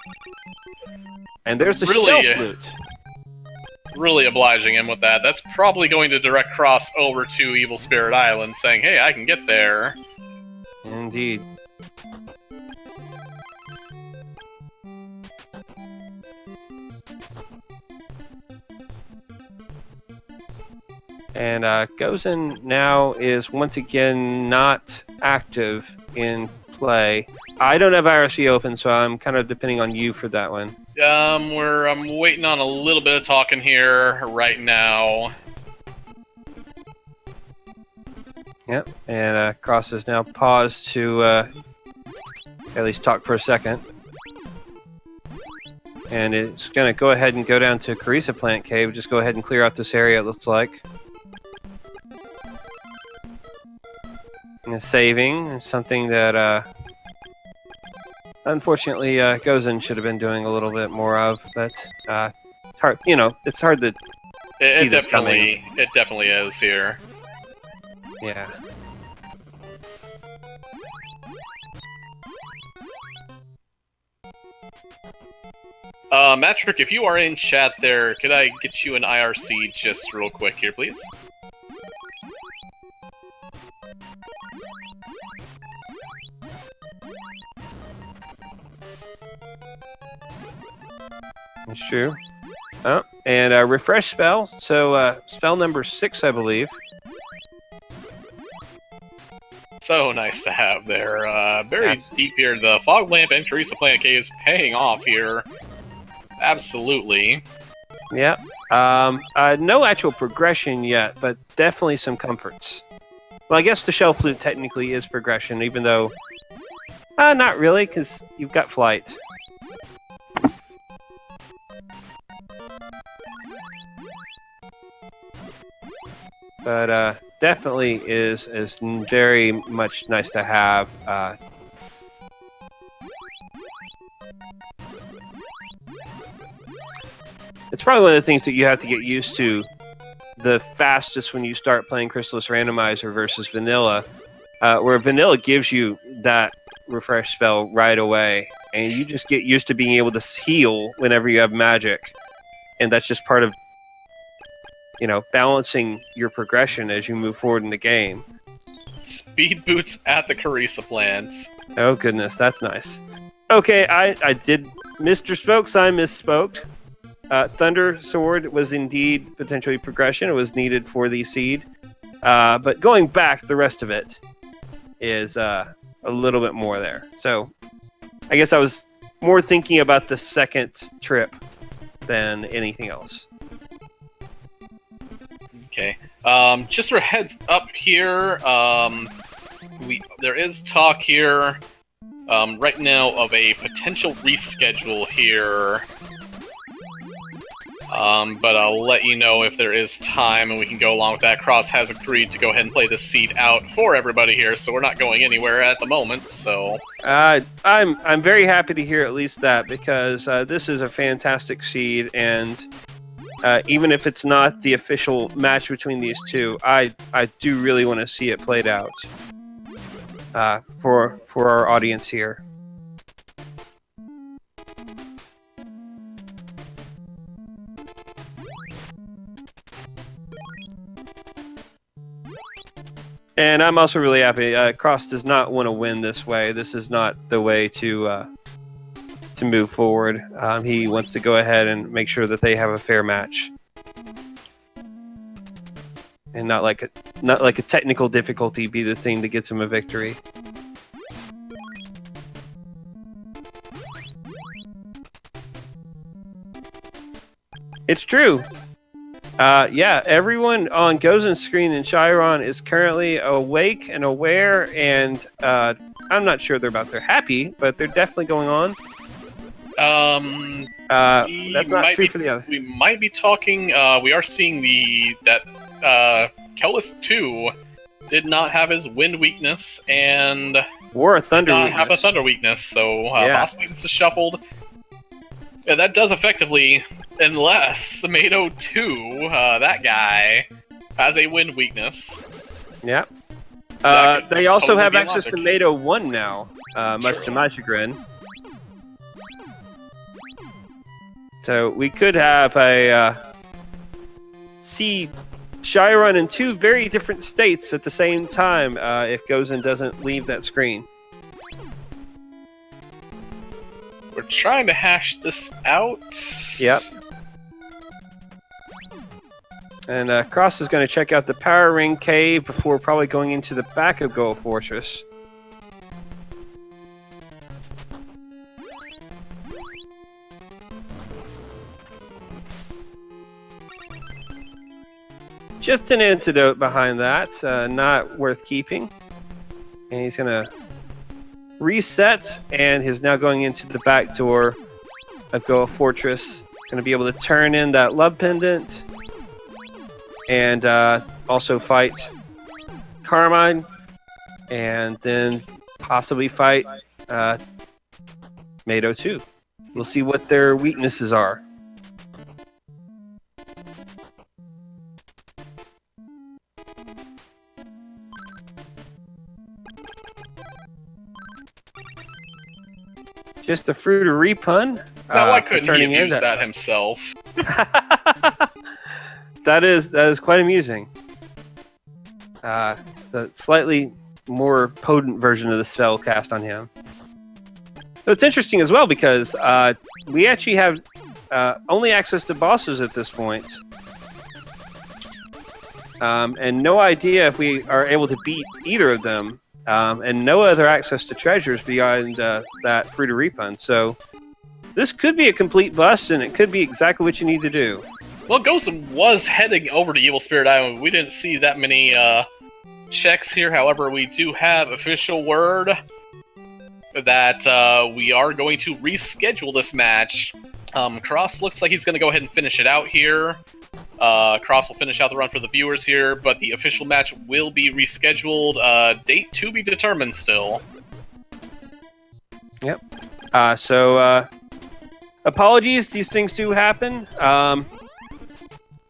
And there's the shell flute. Really obliging him with that. That's probably going to direct Cross over to Evil Spirit Island, saying, hey, I can get there. Indeed. And Gozen now is once again not active in play. I don't have IRC open, so I'm kind of depending on you for that one. I'm waiting on a little bit of talking here right now. Yep, and Cross has now paused to at least talk for a second. And it's going to go ahead and go down to Carissa Plant Cave. Just go ahead and clear out this area, it looks like. And saving is something that, unfortunately, Gozen should have been doing a little bit more of. But hard, it's hard to see this coming. It definitely is here. Yeah. Matrick, if you are in chat there, could I get you an IRC just real quick here, please? That's true. Oh, and refresh spell. So spell number 6, I believe. So nice to have there. Very deep here. The Fog Lamp and Carissa Plant Cave is paying off here. Absolutely. Yeah. No actual progression yet, but definitely some comforts. Well, I guess the shell flute technically is progression, even though... not really, because you've got flight. But definitely is very much nice to have. It's probably one of the things that you have to get used to the fastest when you start playing Crystalis Randomizer versus Vanilla, where Vanilla gives you that refresh spell right away, and you just get used to being able to heal whenever you have magic, and that's just part of, you know, balancing your progression as you move forward in the game. Speed boots at the Carissa plants. Oh goodness, that's nice. Okay, I did Mr. Spokes, I misspoke. Thunder Sword was indeed potentially progression. It was needed for the seed. But going back, the rest of it is a little bit more there. So I guess I was more thinking about the second trip than anything else. Okay. Just for a heads up here, there is talk here right now of a potential reschedule here. But I'll let you know if there is time and we can go along with that. Cross has agreed to go ahead and play this seed out for everybody here, so we're not going anywhere at the moment, so... I'm very happy to hear at least that, because this is a fantastic seed, and even if it's not the official match between these two, I do really want to see it played out for our audience here. And I'm also really happy. Cross does not want to win this way. This is not the way to move forward. He wants to go ahead and make sure that they have a fair match, and not like a technical difficulty be the thing that gets him a victory. It's true. Yeah, everyone on Gozen's screen in Chiron is currently awake and aware, and I'm not sure they're happy, but they're definitely going on. That's not true for the other. We might be talking. We are seeing that Kelis 2 did not have his wind weakness and or a thunder did not weakness. have a thunder weakness, so boss weakness is shuffled. Yeah, that does effectively, unless Tomato 2, that guy, has a wind weakness. Yeah. They also have access to Tomato 1 now, much to my chagrin. So we could have see Chiron in two very different states at the same time if Gozen doesn't leave that screen. We're trying to hash this out. Yep. And Cross is going to check out the Power Ring Cave before probably going into the back of Goa Fortress. Just an antidote behind that, not worth keeping. And he's going to reset, and he's now going into the back door of Goa Fortress. Going to be able to turn in that love pendant, and also fight Carmine, and then possibly fight Tomato 2. We'll see what their weaknesses are. Just a fruit of repun. No, why couldn't he have used that himself? That is quite amusing. The slightly more potent version of the spell cast on him. So it's interesting as well because we actually have only access to bosses at this point. And no idea if we are able to beat either of them. And no other access to treasures beyond that Fruit of Repun. So this could be a complete bust, and it could be exactly what you need to do. Well, Gozen was heading over to Evil Spirit Island. We didn't see that many checks here. However, we do have official word that we are going to reschedule this match. Cross looks like he's going to go ahead and finish it out here. Cross will finish out the run for the viewers here, but the official match will be rescheduled. Date to be determined still. Yep. Apologies, these things do happen.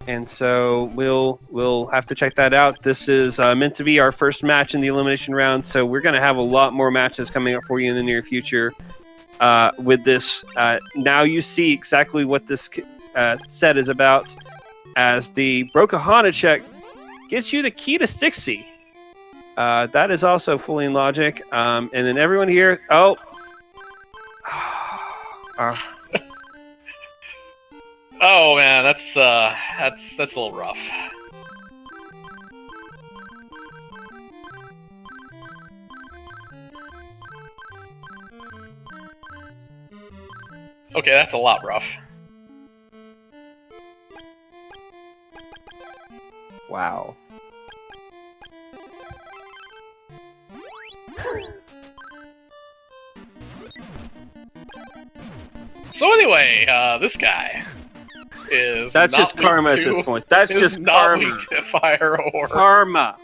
And so we'll have to check that out. This is meant to be our first match in the elimination round, so we're going to have a lot more matches coming up for you in the near future with this. Now you see exactly what this set is about, as the Brokahana check gets you the key to Stixie. That is also fully in logic. And then everyone here... Oh! Oh man, that's a little rough. Okay, that's a lot rough. Wow. So anyway, this guy is That's just karma at this point. That's just karma. Weak to fire or karma.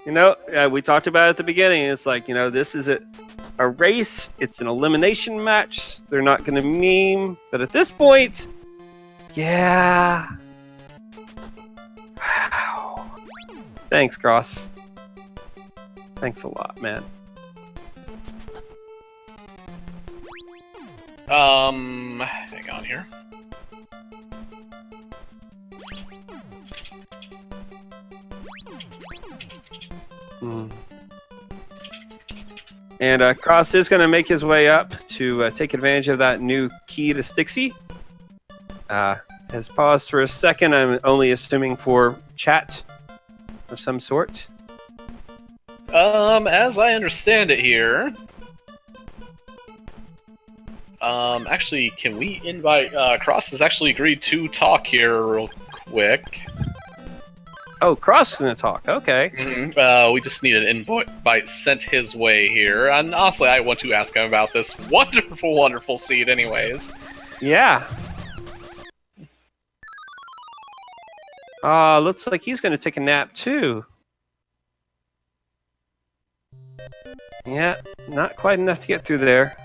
We talked about it at the beginning. It's like, this is a race. It's an elimination match. They're not going to meme. But at this point, yeah. Wow. Thanks, Cross. Thanks a lot, man. Hang on here. And Cross is going to make his way up to take advantage of that new key to Stixie. Has paused for a second. I'm only assuming for chat of some sort. As I understand it here... actually, can we invite... Cross has actually agreed to talk here real quick. Oh, Cross is going to talk. Okay. We just need an invite sent his way here. And honestly, I want to ask him about this wonderful, wonderful seed anyways. Yeah. Looks like he's going to take a nap too. Yeah, not quite enough to get through there.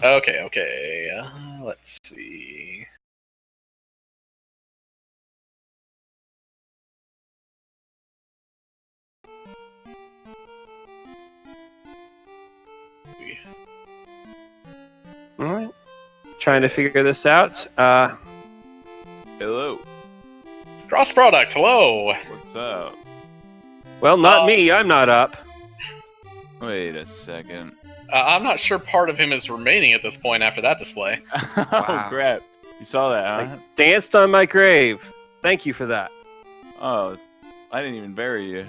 Okay. Let's see. All right. Trying to figure this out. Hello. Crossproduct, hello. What's up? Well, not me. I'm not up. Wait a second. I'm not sure part of him is remaining at this point after that display. Oh, crap. You saw that, huh? I danced on my grave. Thank you for that. Oh, I didn't even bury you.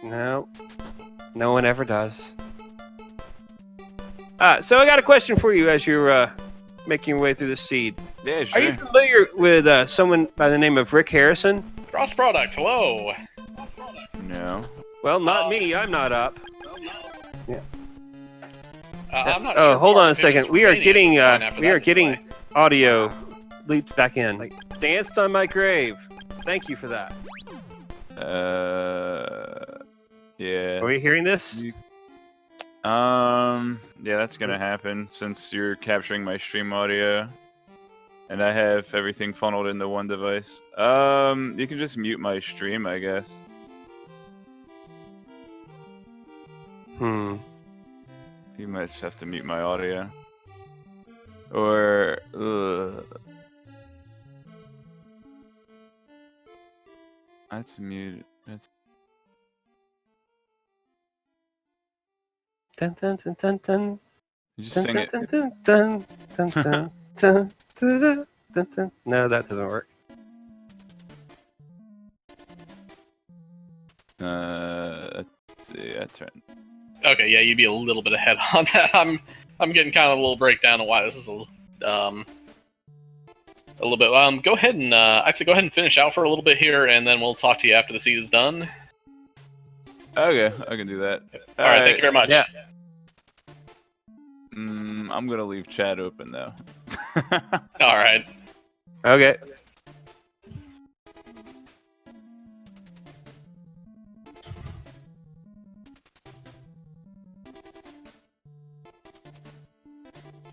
No. No one ever does. So I got a question for you as you're making your way through the seed. Yeah, sure. Are you familiar with someone by the name of Rick Harrison? Crossproduct, hello. No. Well, not me. I'm not up. Yeah. I'm not sure. Hold part on a of him is second. We are remaining at this point after that getting display. audio leaped back in. Like, danced on my grave. Thank you for that. Yeah. Are we hearing this? Yeah, that's gonna happen since you're capturing my stream audio. And I have everything funneled into one device. You can just mute my stream, I guess. You might just have to mute my audio. Or... That's muted. That's... Dun dun dun dun dun. You just sing it. Dun dun dun dun dun dun dun dun dun. No, that doesn't work. Let's see, I turn. Okay, yeah, you'd be a little bit ahead on that. I'm getting kind of a little breakdown of why this is a little bit. Go ahead and actually go ahead and finish out for a little bit here, and then we'll talk to you after the seed is done. Okay, I can do that. All right, thank you very much. Yeah. I'm gonna leave chat open though. All right. Okay.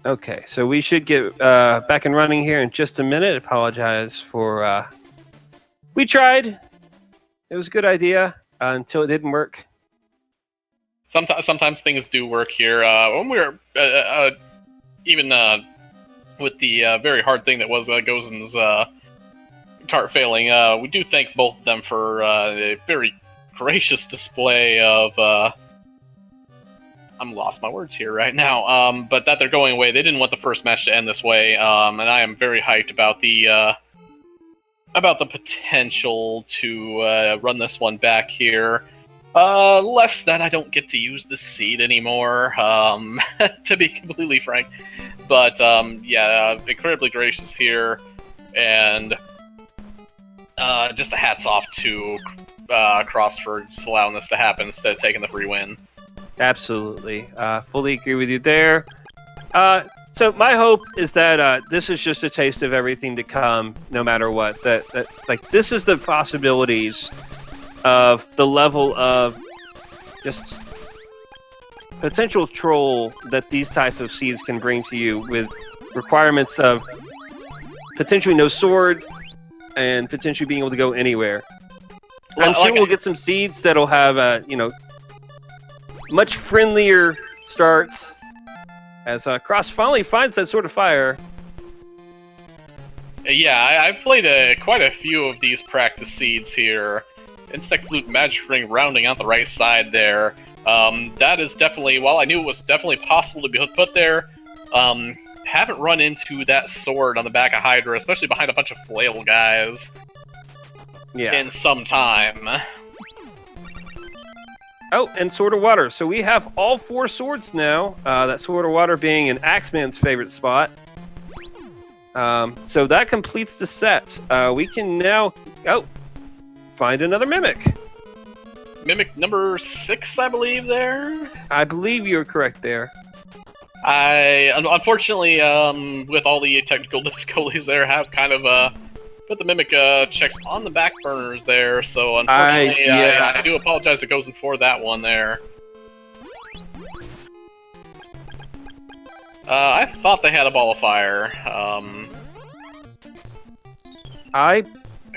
Okay, so we should get back and running here in just a minute. Apologize for... We tried. It was a good idea until it didn't work. Sometimes things do work here. When we were even with the very hard thing that was Gozen's cart failing, we do thank both of them for a very gracious display of... I'm lost my words here right now. But that they're going away. They didn't want the first match to end this way, and I am very hyped about the potential to run this one back here. Less that I don't get to use the seed anymore, to be completely frank. But yeah, incredibly gracious here, and just a hats off to Cross for just allowing this to happen instead of taking the free win. Absolutely. Fully agree with you there. So my hope is that this is just a taste of everything to come, no matter what. That like this is the possibilities of the level of just potential troll that these types of seeds can bring to you, with requirements of potentially no sword and potentially being able to go anywhere. Well, I'm sure we'll get some seeds that'll have much friendlier starts as Cross finally finds that sort of fire. Yeah, I've played quite a few of these practice seeds here. Insect Flute, Magic Ring rounding out the right side there. That is definitely, while I knew it was definitely possible to be put there, haven't run into that sword on the back of Hydra, especially behind a bunch of flail guys, in some time. Oh, and Sword of Water. So we have all 4 swords now. That Sword of Water being an Axeman's favorite spot. So that completes the set. We can now find another Mimic. Mimic number 6, I believe, there? I believe you're correct there. Unfortunately, with all the technical difficulties there, have kind of put the Mimic checks on the back burners there, so unfortunately, I do apologize to Gozen for that one there. I thought they had a ball of fire.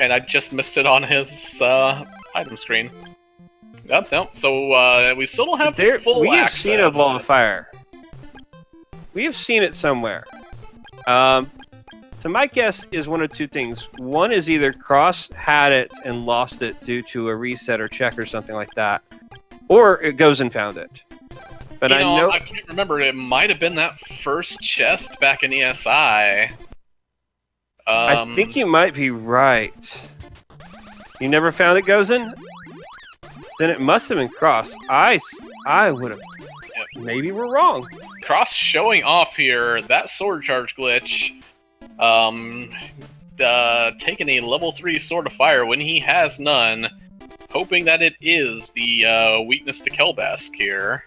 And I just missed it on his item screen. Yep, no. So we still don't have full We have access. seen a ball of fire. We have seen it somewhere. So my guess is one of 2 things. One is either Cross had it and lost it due to a reset or check or something like that, or it goes and found it. But I know I can't remember. It might have been that first chest back in ESI. I think you might be right. You never found it, Gozen? Then it must have been Cross. I would have. Yep. Maybe we're wrong. Cross showing off here. That sword charge glitch. Taking a level 3 Sword of Fire when he has none, hoping that it is the weakness to Kelbask here.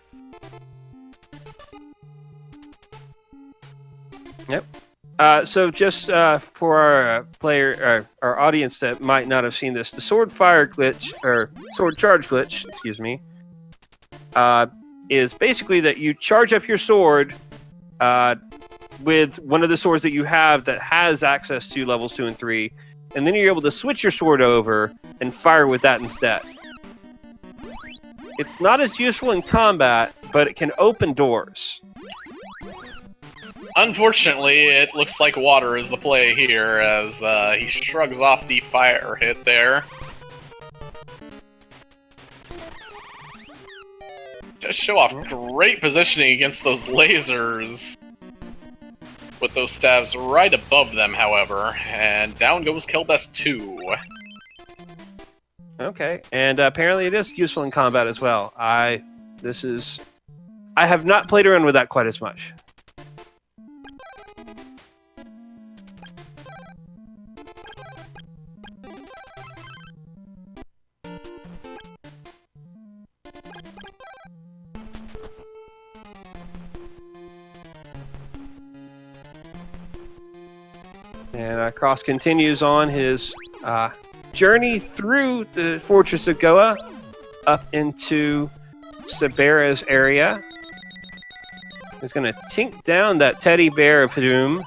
Yep. So just for our our audience that might not have seen this, the sword fire glitch, or sword charge glitch, excuse me, is basically that you charge up your sword with one of the swords that you have that has access to levels 2 and 3, and then you're able to switch your sword over and fire with that instead. It's not as useful in combat, but it can open doors. Unfortunately, it looks like water is the play here, as he shrugs off the fire hit there. Just show off great positioning against those lasers. With those stabs right above them, however. And down goes Kelbask 2. Okay, and apparently it is useful in combat as well. This is I have not played around with that quite as much. And Cross continues on his journey through the Fortress of Goa up into Sabera's area. He's going to tink down that teddy bear of doom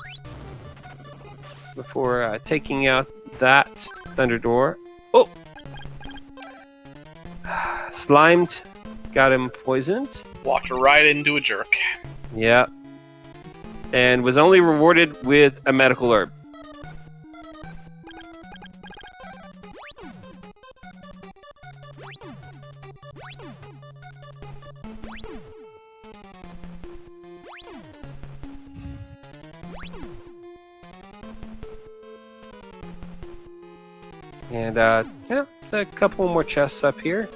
before taking out that Thunder Door. Oh! Slimed. Got him poisoned. Walked right into a jerk. Yeah. And was only rewarded with a medical herb. And, yeah, there's a couple more chests up here.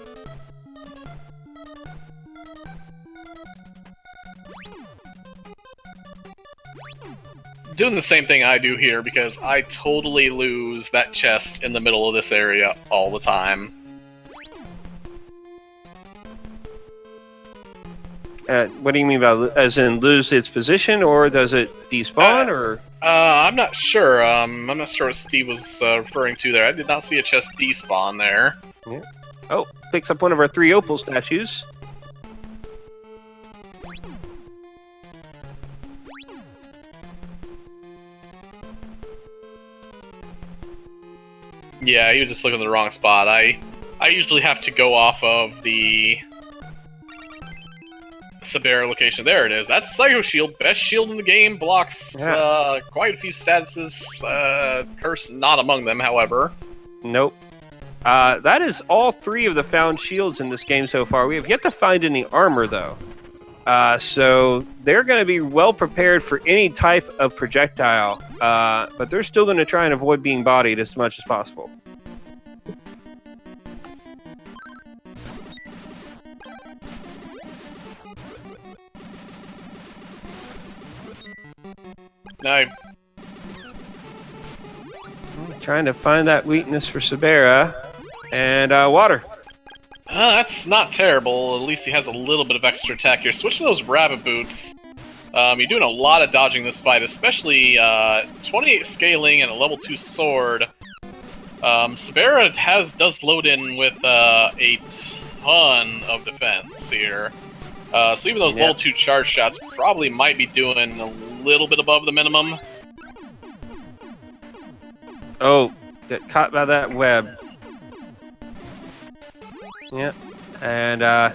Doing the same thing I do here because I totally lose that chest in the middle of this area all the time. What do you mean by, as in lose its position, or does it despawn, or? I'm not sure. I'm not sure what Steve was referring to there. I did not see a chest despawn there. Yeah. Oh, picks up one of our 3 opal statues. Yeah, you just looking in the wrong spot. I usually have to go off of the Sabera location. There it is. That's Psycho Shield. Best shield in the game. Blocks quite a few statuses. Curse not among them, however. Nope. That is all 3 of the found shields in this game so far. We have yet to find any armor, though. So they're going to be well prepared for any type of projectile. But they're still going to try and avoid being bodied as much as possible. Now, Trying to find that weakness for Sabera. And water. that's not terrible. At least he has a little bit of extra attack here. Switching those rabbit boots. You're doing a lot of dodging this fight, especially 28 scaling and a level 2 sword. Sabera does load in with a ton of defense here. So even those level 2 charge shots probably might be doing a little bit above the minimum. Oh, get caught by that web. Yep. And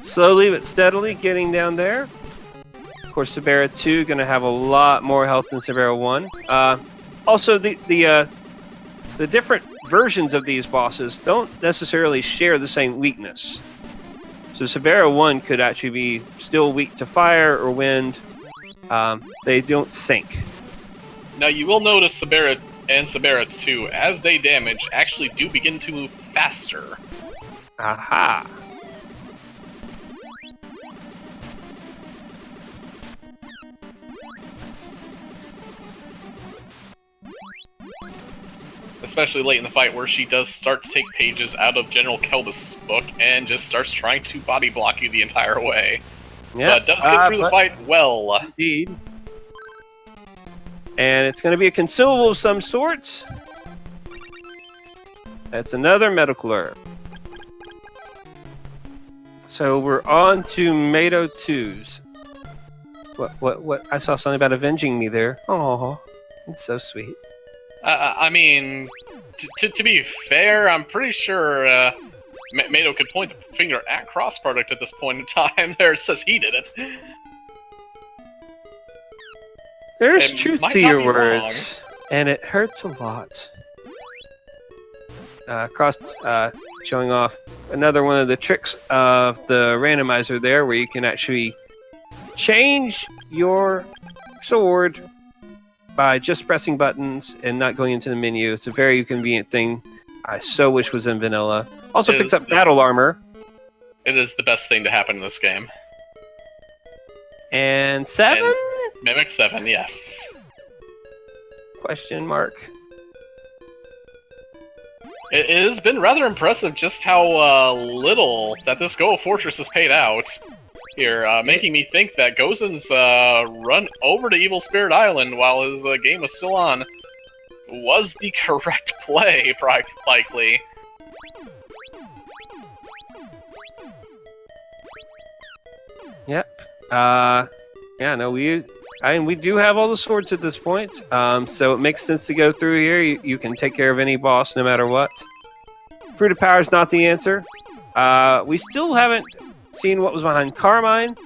slowly but steadily getting down there. Of course, Sabera 2 going to have a lot more health than Sabera 1. Also, the different versions of these bosses don't necessarily share the same weakness. So Sabera 1 could actually be still weak to fire or wind. They don't sync. Now, you will notice Sabera and Sabera 2, as they damage, actually do begin to move faster. Aha! Especially late in the fight, where she does start to take pages out of General Kelbis' book and just starts trying to body block you the entire way. Yeah, but does get through the fight well. Indeed. And it's going to be a consumable of some sort. That's another medical herb. So we're on to Mato 2s. What? I saw something about avenging me there. Oh, it's so sweet. I mean, to be fair, I'm pretty sure Mato could point the finger at crossproduct at this point in time. There, it says he did it. There's It truth might to not your be words, wrong. and it hurts a lot. Cross showing off another one of the tricks of the randomizer there, where you can actually change your sword by just pressing buttons and not going into the menu. It's a very convenient thing. I so wish was in vanilla. Also picks up battle armor. It is the best thing to happen in this game. And 7? And Mimic 7, yes. Question mark. It has been rather impressive just how little that this Go Fortress has paid out here, making me think that Gozen's run over to Evil Spirit Island while his game was still on was the correct play, likely. Yep. Yeah, no, we do have all the swords at this point, so it makes sense to go through here. You can take care of any boss no matter what. Fruit of Power is not the answer. We still haven't seen what was behind Carmine,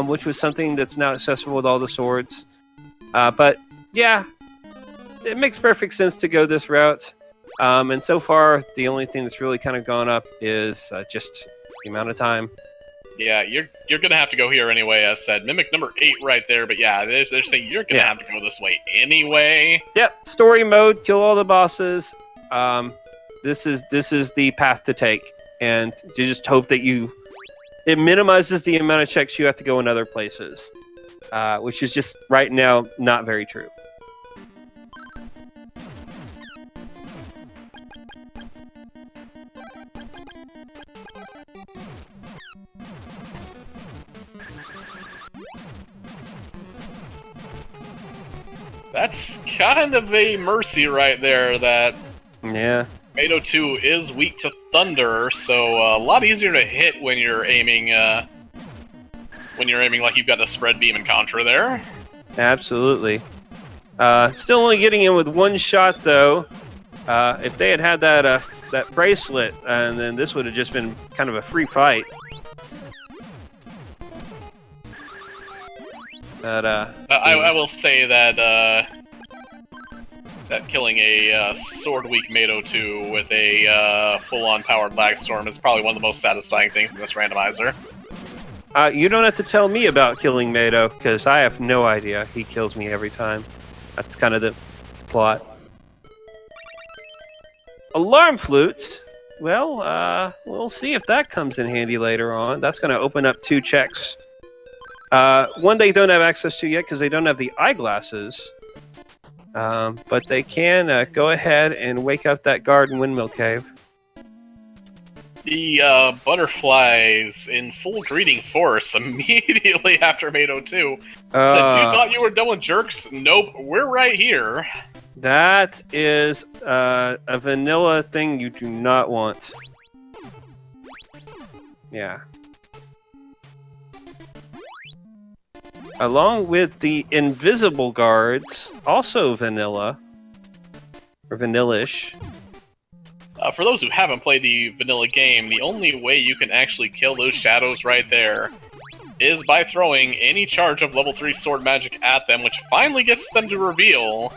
which was something that's now accessible with all the swords. But yeah, it makes perfect sense to go this route. And so far, the only thing that's really kind of gone up is just the amount of time. Yeah, you're gonna have to go here anyway, as said. Mimic number 8 right there, but yeah, they're saying you're gonna have to go this way anyway. Yep, story mode, kill all the bosses. This is the path to take, and you just hope that it minimizes the amount of checks you have to go in other places, which is just right now not very true. That's kind of a mercy right there that Yeah. Mato 2 is weak to thunder, so a lot easier to hit when you're aiming like you've got a spread beam and contra there. Absolutely. Still only getting in with one shot though. If they had that bracelet, and then this would have just been kind of a free fight. But I will say that that killing a sword-weak Mato 2 with a full-on powered lag storm is probably one of the most satisfying things in this randomizer. You don't have to tell me about killing Mato, because I have no idea. He kills me every time. That's kind of the plot. Alarm flute. Well, we'll see if that comes in handy later on. That's going to open up 2 checks. One they don't have access to yet because they don't have the eyeglasses. But they can go ahead and wake up that guard in Windmill Cave. The butterflies in full greeting force immediately after Mato 2 said, "You thought you were done with jerks? Nope, we're right here." That is a vanilla thing you do not want. Yeah. Along with the invisible guards, also vanilla, or vanillish. For those who haven't played the vanilla game, the only way you can actually kill those shadows right there is by throwing any charge of level 3 sword magic at them, which finally gets them to reveal.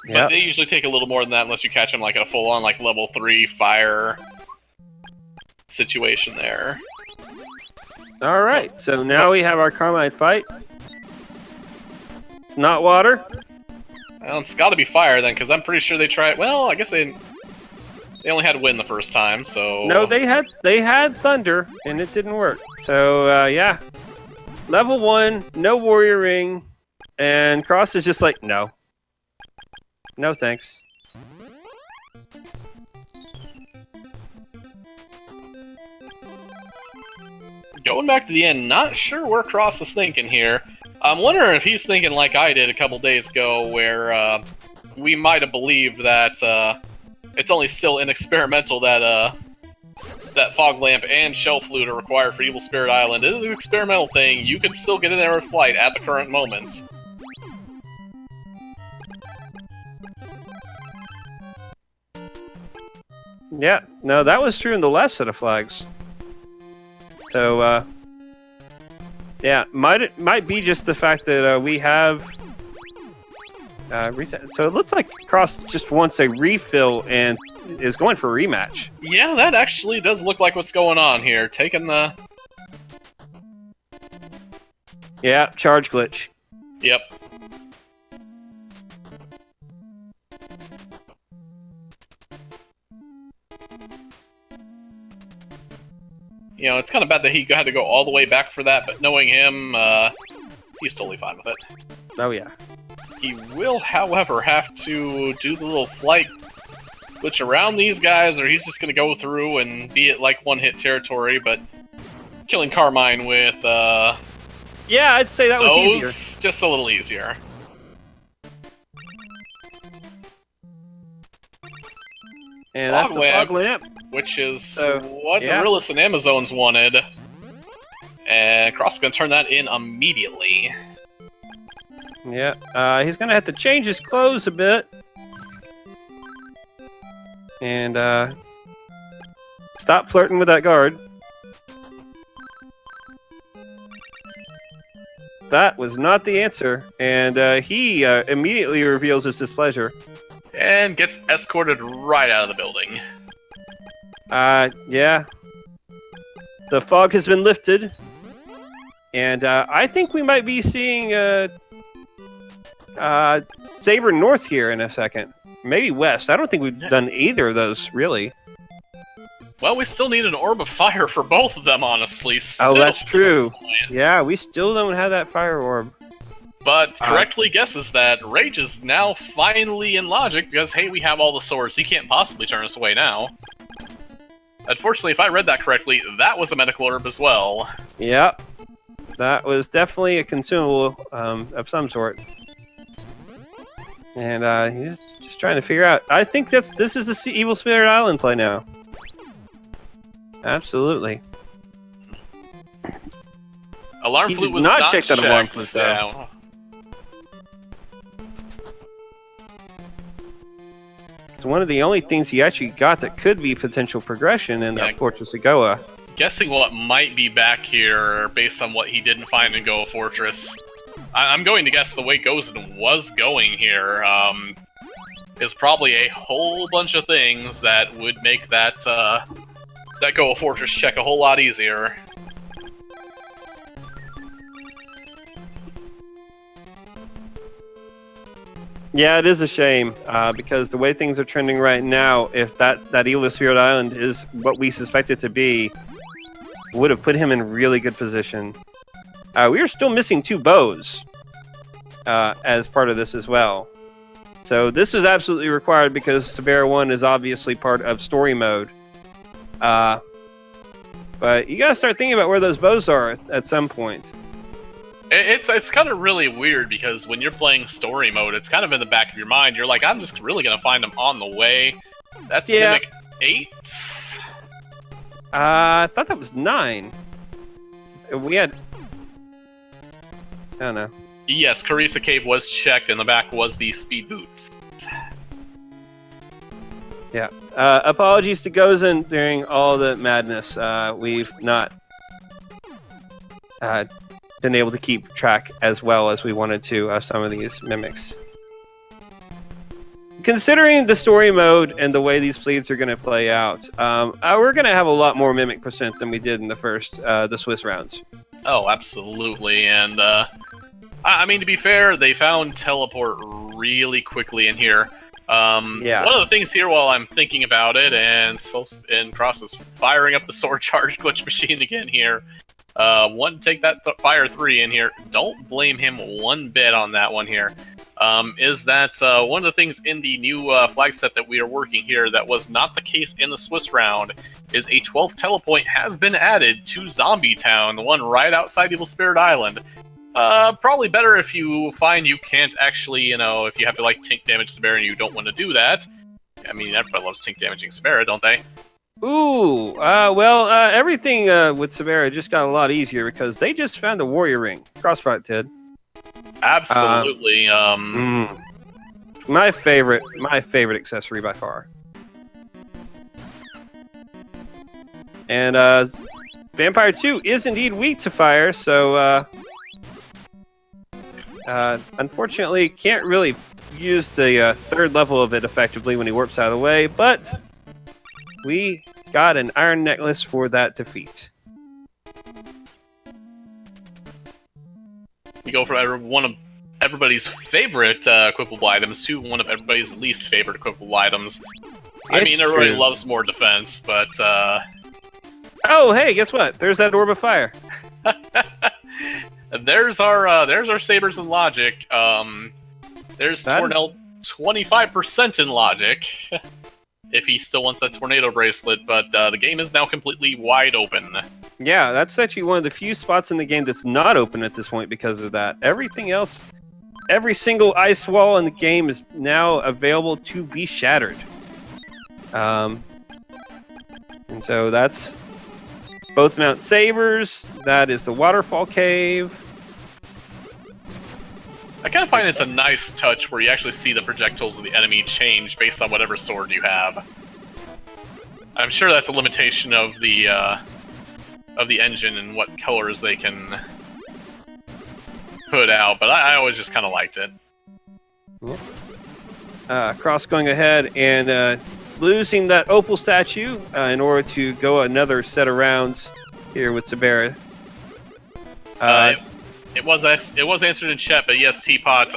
Yep. But they usually take a little more than that unless you catch them like a full-on like level 3 fire situation there. Alright, so now we have our Carmine fight. It's not water. Well, it's gotta be fire then, because I'm pretty sure they tried... Well, I guess they only had wind the first time, so... No, they had thunder, and it didn't work. So, yeah. Level 1, no warrior ring, and Cross is just like, no. No thanks. Going back to the end, not sure where Cross is thinking here. I'm wondering if he's thinking like I did a couple days ago, where we might have believed that it's only still inexperimental that that fog lamp and shell flute are required for Evil Spirit Island. It is an experimental thing. You can still get in there with flight at the current moment. Yeah, no, that was true in the last set of flags. So, yeah, might be just the fact that we have reset. So it looks like Cross just wants a refill and is going for a rematch. Yeah, that actually does look like what's going on here. Taking the... Yeah, charge glitch. Yep. You know, it's kind of bad that he had to go all the way back for that, but knowing him, he's totally fine with it. Oh, yeah. He will, however, have to do the little flight glitch around these guys, or he's just going to go through and be at, like, one-hit territory, but killing Carmine with, Yeah, I'd say that was easier. Just a little easier. And that's the fog lamp. Which is what yeah. the Gorillas and Amazons wanted. And Cross is going to turn that in immediately. Yeah, he's going to have to change his clothes a bit. And, stop flirting with that guard. That was not the answer. And, he immediately reveals his displeasure. And gets escorted right out of the building. Yeah. The fog has been lifted. And, I think we might be seeing, Saber North here in a second. Maybe West. I don't think we've done either of those, really. Well, we still need an Orb of Fire for both of them, honestly. Oh, that's true. Yeah, we still don't have that Fire Orb. But correctly guesses that Rage is now finally in logic, because, hey, we have all the swords. He can't possibly turn us away now. Unfortunately, if I read that correctly, that was a medical orb as well. Yep. That was definitely a consumable of some sort. And he's just trying to figure out. I think this is the Evil Spirit Island play now. Absolutely. Alarm flute was not checked on alarm flute, though. Yeah. It's one of the only things he actually got that could be potential progression in the Fortress of Goa. Guessing what might be back here based on what he didn't find in Goa Fortress. I'm going to guess the way Gozen was going here is probably a whole bunch of things that would make that that Goa Fortress check a whole lot easier. Yeah, it is a shame, because the way things are trending right now, if that Evil Spirit Island is what we suspect it to be, would have put him in really good position. We are still missing 2 bows as part of this as well. So this is absolutely required because Severa 1 is obviously part of story mode. But you gotta start thinking about where those bows are at some point. It's kind of really weird because when you're playing story mode, it's kind of in the back of your mind. You're like, I'm just really gonna find them on the way. That's Mimic 8. I thought that was 9. We had... I don't know. Yes, Carissa Cave was checked, and the back was the speed boots. Yeah. Apologies to Gozen during all the madness. We've not been able to keep track as well as we wanted to of some of these mimics. Considering the story mode and the way these fleets are going to play out, we're going to have a lot more mimic percent than we did in the Swiss rounds. Oh, absolutely. And, I mean, to be fair, they found teleport really quickly in here. Yeah. One of the things here while I'm thinking about it, and Cross is firing up the sword charge glitch machine again here. One, take that Fire 3 in here. Don't blame him one bit on that one here. Is that one of the things in the new flag set that we are working here that was not the case in the Swiss round is a 12th telepoint has been added to Zombie Town, the one right outside Evil Spirit Island. Probably better if you find you can't actually, you know, if you have to, like, tank damage Severa and you don't want to do that. I mean, everybody loves tank damaging Severa, don't they? Ooh, well, everything with Severa just got a lot easier because they just found a warrior ring. Crossproduct did. Absolutely. My favorite accessory by far. And Vampire 2 is indeed weak to fire, so unfortunately can't really use the 3rd level of it effectively when he warps out of the way, but we got an iron necklace for that defeat. We go from one of everybody's favorite equipable items to one of everybody's least favorite equipable items. I mean, everybody loves more defense, but Oh, hey, guess what? There's that orb of fire. There's our sabers in logic. There's Tornell 25% in logic. If he still wants that tornado bracelet, but the game is now completely wide open. Yeah, that's actually one of the few spots in the game that's not open at this point because of that. Everything else, every single ice wall in the game is now available to be shattered. And so that's both Mount Sabers. That is the waterfall cave. I kind of find it's a nice touch where you actually see the projectiles of the enemy change based on whatever sword you have. I'm sure that's a limitation of the engine and what colors they can put out, but I always just kind of liked it. Cross going ahead and losing that opal statue in order to go another set of rounds here with Sabera. It was answered in chat, but yes, Teapot.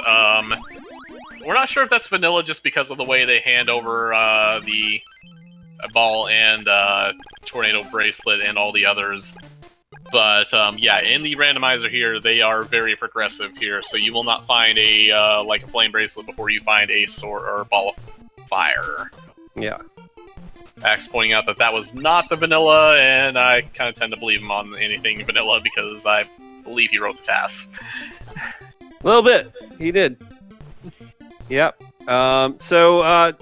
We're not sure if that's vanilla just because of the way they hand over the ball and tornado bracelet and all the others. But yeah, in the randomizer here, they are very progressive here, so you will not find a like a flame bracelet before you find a sword or a ball of fire. Yeah. Axe pointing out that was not the vanilla, and I kind of tend to believe him on anything vanilla because I believe he wrote the task. A little bit. He did. Yep. So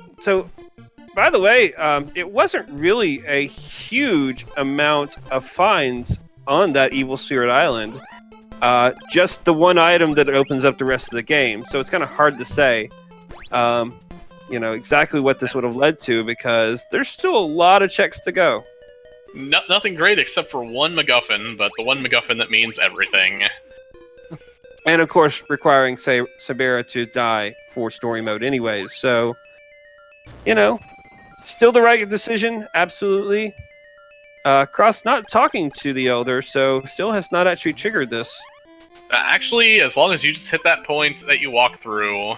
by the way, it wasn't really a huge amount of finds on that Evil Spirit Island. Just the one item that opens up the rest of the game. So it's kind of hard to say, exactly what this would have led to because there's still a lot of checks to go. Nothing great except for one MacGuffin, but the one MacGuffin that means everything. And of course, requiring Sabera to die for story mode anyways. So, still the right decision, absolutely. Cross not talking to the Elder, so still has not actually triggered this. Actually, as long as you just hit that point that you walk through...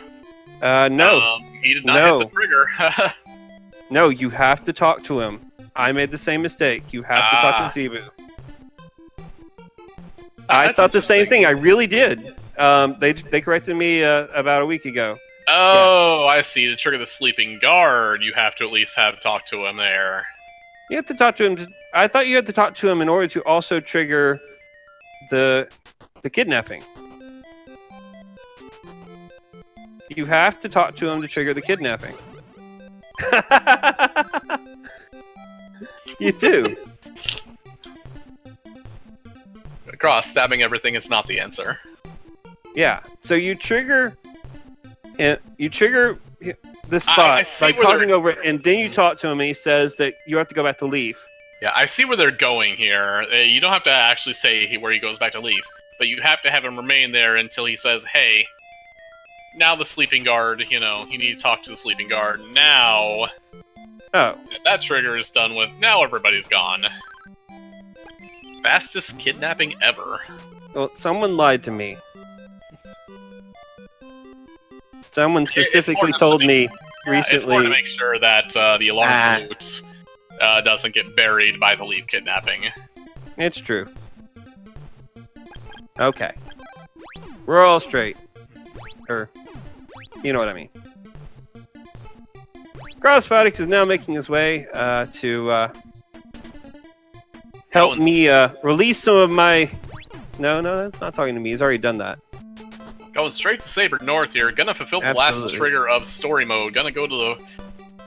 no. He did not hit the trigger. No, you have to talk to him. I made the same mistake. You have to talk to Zebu. I thought the same thing. I really did. They corrected me about a week ago. Oh, yeah. I see. To trigger the sleeping guard, you have to at least talk to him there. You have to talk to him. I thought you had to talk to him in order to also trigger the kidnapping. You have to talk to him to trigger the kidnapping. You do. Cross stabbing everything is not the answer. Yeah. So you trigger the spot by talking over it, and then you talk to him, and he says that you have to go back to Leaf. Yeah, I see where they're going here. You don't have to actually say where he goes back to Leaf, but you have to have him remain there until he says, "Hey, now the sleeping guard. You need to talk to the sleeping guard now." Oh. That trigger is done with. Now everybody's gone. Fastest kidnapping ever. Well, someone lied to me. Someone specifically told me recently. It's more to make sure that the alarm flute doesn't get buried by the Leaf kidnapping. It's true. Okay. We're all straight. Or, you know what I mean. Crossproduct is now making his way to help me release some of my... No, that's not talking to me. He's already done that. Going straight to Saber North here. Gonna fulfill the last trigger of story mode. Gonna go to the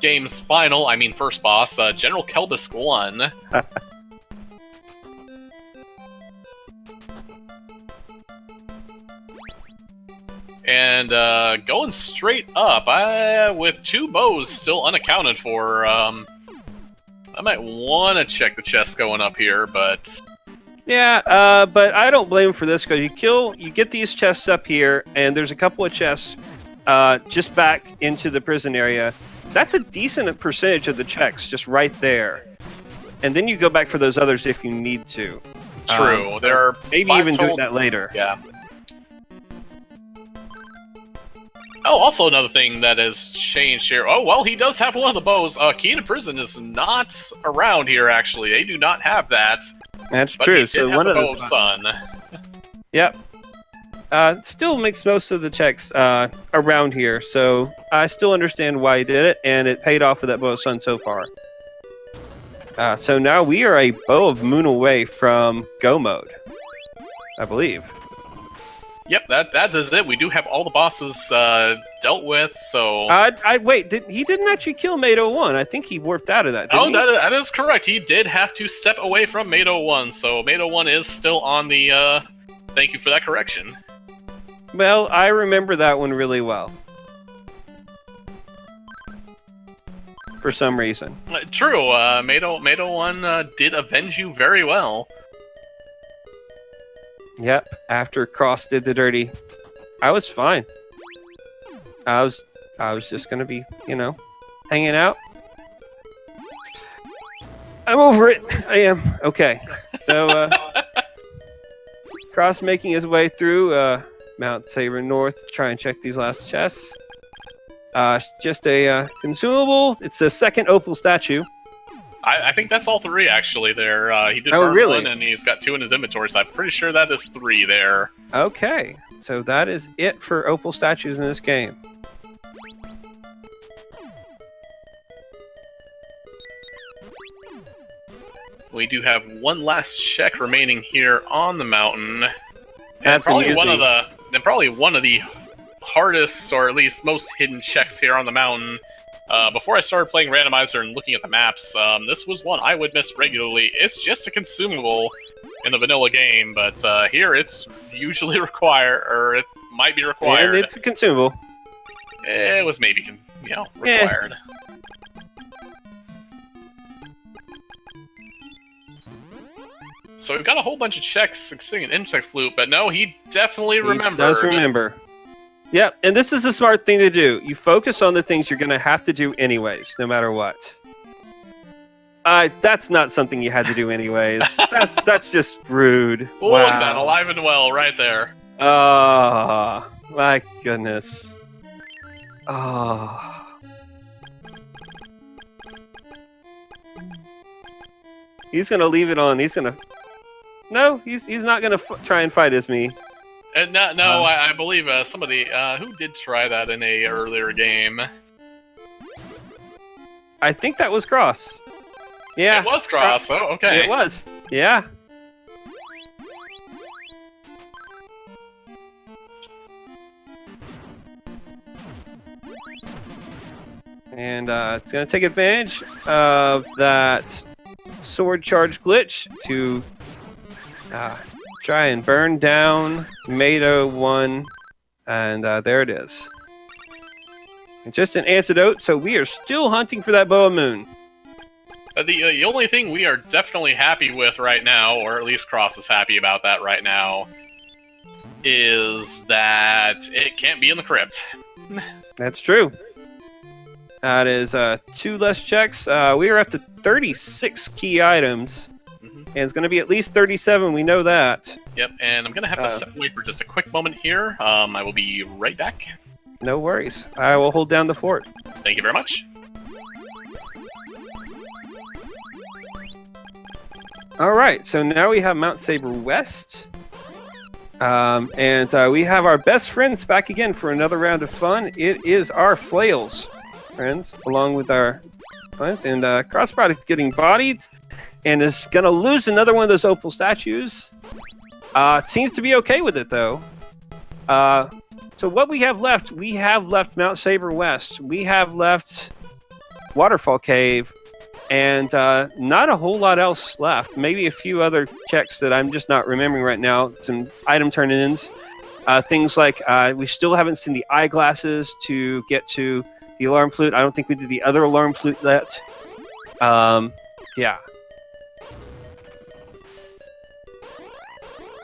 game's first boss, General Kelbis 1. And going straight up, with 2 bows still unaccounted for, I might want to check the chest going up here, but... Yeah, but I don't blame him for this, because you get these chests up here, and there's a couple of chests just back into the prison area. That's a decent percentage of the checks just right there. And then you go back for those others if you need to. True. There are maybe even do that later. Yeah. Oh, also another thing that has changed here. Oh, well, he does have one of the bows. Key to Prison is not around here, actually. They do not have that. That's But true. he did So have one the of Bow those. of Sun. Yep. Still makes most of the checks around here, so I still understand why he did it, and it paid off with that Bow of Sun so far. So now we are a Bow of Moon away from Go mode, I believe. Yep, that is it. We do have all the bosses dealt with, so... Wait, he didn't actually kill Mado 1. I think he warped out of that, didn't he? That is correct. He did have to step away from Mado 1, so Mado 1 is still on the... Thank you for that correction. Well, I remember that one really well. For some reason. True, Mado 1 did avenge you very well. Yep, after Cross did the dirty, I was fine. I was just gonna be, hanging out. I'm over it. I am. Okay. So, Cross making his way through Mount Saber North to try and check these last chests. Just a consumable. It's a second opal statue. I think that's all three, actually, there. He did Oh, burn really? one, and he's got two in his inventory, so I'm pretty sure that is three there. Okay, so that is it for opal statues in this game. We do have one last check remaining here on the mountain. That's probably one amusing. of the hardest, or at least most hidden checks here on the mountain. Before I started playing Randomizer and looking at the maps, this was one I would miss regularly. It's just a consumable in the vanilla game, but here it's usually required, or it might be required. And it's a consumable. It was maybe, required. So we've got a whole bunch of checks succeeding an insect flute, but no, he definitely remembered. He does remember. Yep, and this is a smart thing to do. You focus on the things you're going to have to do anyways, no matter what. That's not something you had to do anyways. That's just rude. Oh, Wow. look at that, alive and well, right there. Oh, my goodness. Oh. He's going to leave it on. He's going to... No, he's not going to try and fight as me. No, I believe somebody who did try that in a earlier game. I think that was Cross. Yeah. It was Cross. Oh, okay. It was. Yeah. And it's going to take advantage of that sword charge glitch to try and burn down Mado 1. And there it is. And just an antidote, so we are still hunting for that Bow of Moon. The only thing we are definitely happy with right now, or at least Cross is happy about that right now, is that it can't be in the crypt. That's true. That is 2 less checks. We are up to 36 key items. Mm-hmm. And it's going to be at least 37, we know that. Yep, and I'm going to have to step away for just a quick moment here. I will be right back. No worries. I will hold down the fort. Thank you very much. Alright, so now we have Mount Saber West. And we have our best friends back again for another round of fun. It is our flails, friends, along with our friends. And crossproduct getting bodied and is going to lose another one of those opal statues. It seems to be okay with it, though. So what we have left Mount Saber West. We have left Waterfall Cave. And not a whole lot else left. Maybe a few other checks that I'm just not remembering right now. Some item turn-ins. Things like we still haven't seen the eyeglasses to get to the alarm flute. I don't think we did the other alarm flute yet. Yeah.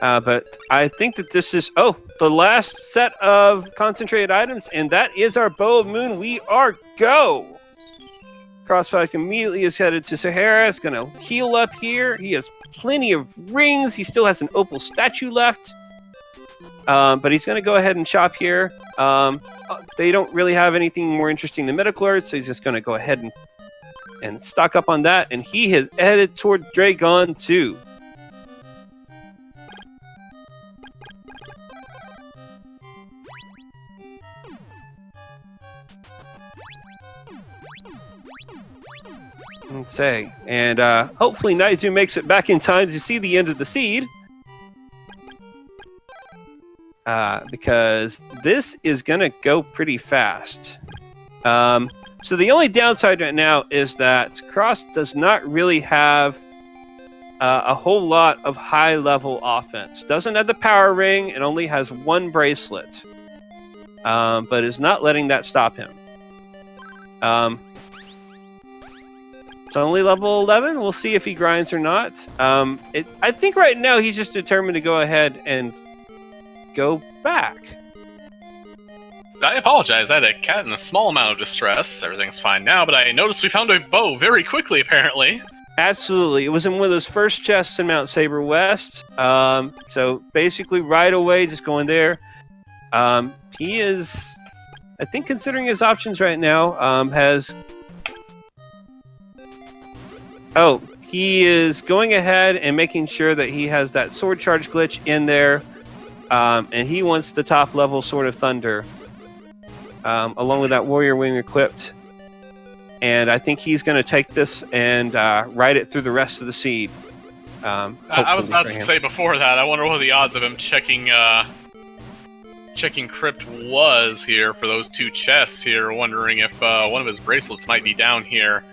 But I think that this is, the last set of concentrated items. And that is our Bow of Moon. We are go! Crossproduct immediately is headed to Sahara. Is going to heal up here. He has plenty of rings. He still has an opal statue left. but he's going to go ahead and chop here. They don't really have anything more interesting than medical arts, so he's just going to go ahead and stock up on that, and he has headed toward Dragon 2. Let's say, and hopefully Naiju makes it back in time to see the end of the seed. Because this is going to go pretty fast. So the only downside right now is that Cross does not really have a whole lot of high-level offense. Doesn't have the power ring and only has one bracelet. But is not letting that stop him. It's only level 11. We'll see if he grinds or not. I think right now he's just determined to go ahead and go back. I apologize. I had a cat in a small amount of distress. Everything's fine now, but I noticed we found a bow very quickly, apparently. Absolutely. It was in one of those first chests in Mount Saber West. So basically right away, just going there. He is, I think, considering his options right now, he is going ahead and making sure that he has that sword charge glitch in there. And he wants the top level Sword of Thunder, along with that Warrior Wing equipped. And I think he's going to take this and ride it through the rest of the seed. I was about to say before that, I wonder what the odds of him checking Crypt was here for those two chests here, wondering if one of his bracelets might be down here.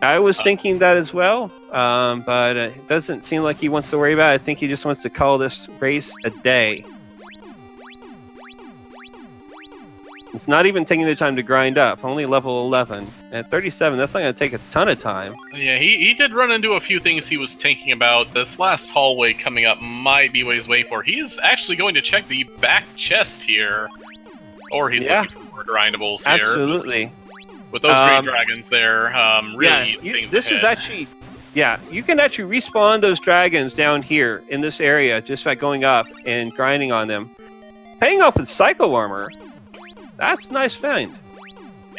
I was thinking that as well, but it doesn't seem like he wants to worry about it. I think he just wants to call this race a day. It's not even taking the time to grind up. Only level 11. At 37, that's not going to take a ton of time. Yeah, he did run into a few things he was thinking about. This last hallway coming up might be what he's waiting for. He's actually going to check the back chest here. Or he's looking for more grindables here. Absolutely. With those green dragons there, really things this ahead. is actually... Yeah, you can actually respawn those dragons down here in this area just by going up and grinding on them. Paying off with Psycho Armor. That's a nice find.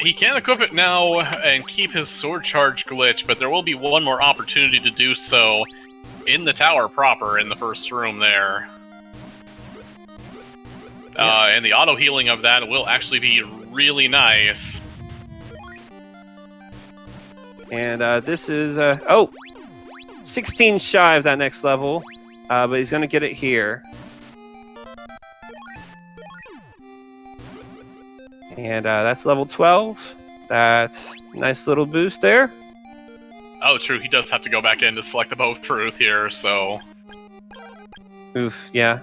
He can equip it now and keep his sword charge glitch, but there will be one more opportunity to do so in the tower proper, in the first room there. And the auto healing of that will actually be really nice. And this is 16 shy of that next level, but he's going to get it here. And that's level 12. That's a nice little boost there. Oh, true. He does have to go back in to select the Bow of Truth here, so... Oof, yeah.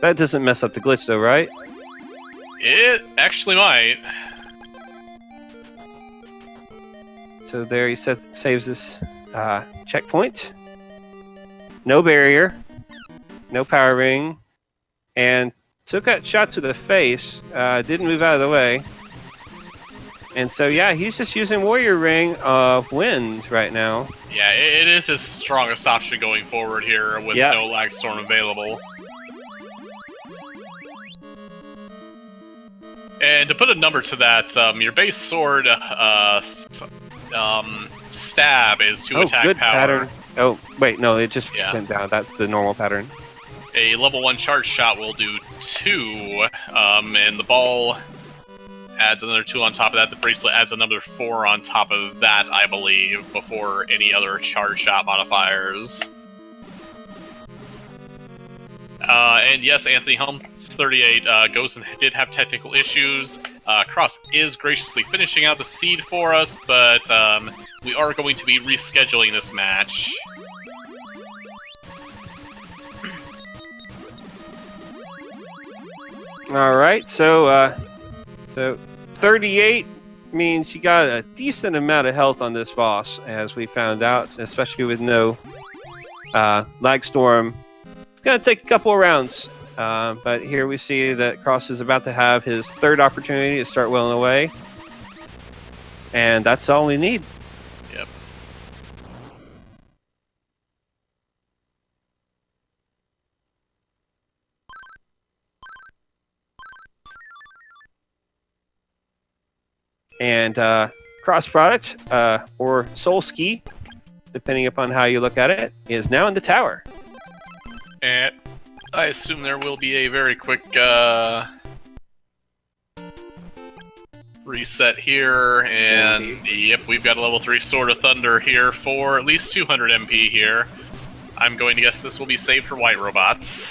That doesn't mess up the glitch, though, right? It actually might. So there he saves this checkpoint. No barrier. No power ring. And took that shot to the face. Didn't move out of the way. And so, yeah, he's just using Warrior Ring of Wind right now. Yeah, it is his strongest option going forward here with no Lag Storm available. And to put a number to that, your base sword stab is 2 attack good power. Pattern. Oh, wait, no, it just went down. That's the normal pattern. A level 1 charge shot will do 2, and the ball adds another 2 on top of that. The bracelet adds another 4 on top of that, I believe, before any other charge shot modifiers. And yes, Anthony Helms 38 Gozen did have technical issues. Cross is graciously finishing out the seed for us, but we are going to be rescheduling this match. All right, so 38 means you got a decent amount of health on this boss, as we found out, especially with no lag storm. It's gonna take a couple of rounds, but here we see that Cross is about to have his third opportunity to start welling away, and that's all we need. Yep. And cross product, or soul ski, depending upon how you look at it, is now in the tower. And I assume there will be a very quick reset here, and yep, we've got a level 3 Sword of Thunder here for at least 200 MP here. I'm going to guess this will be saved for white robots.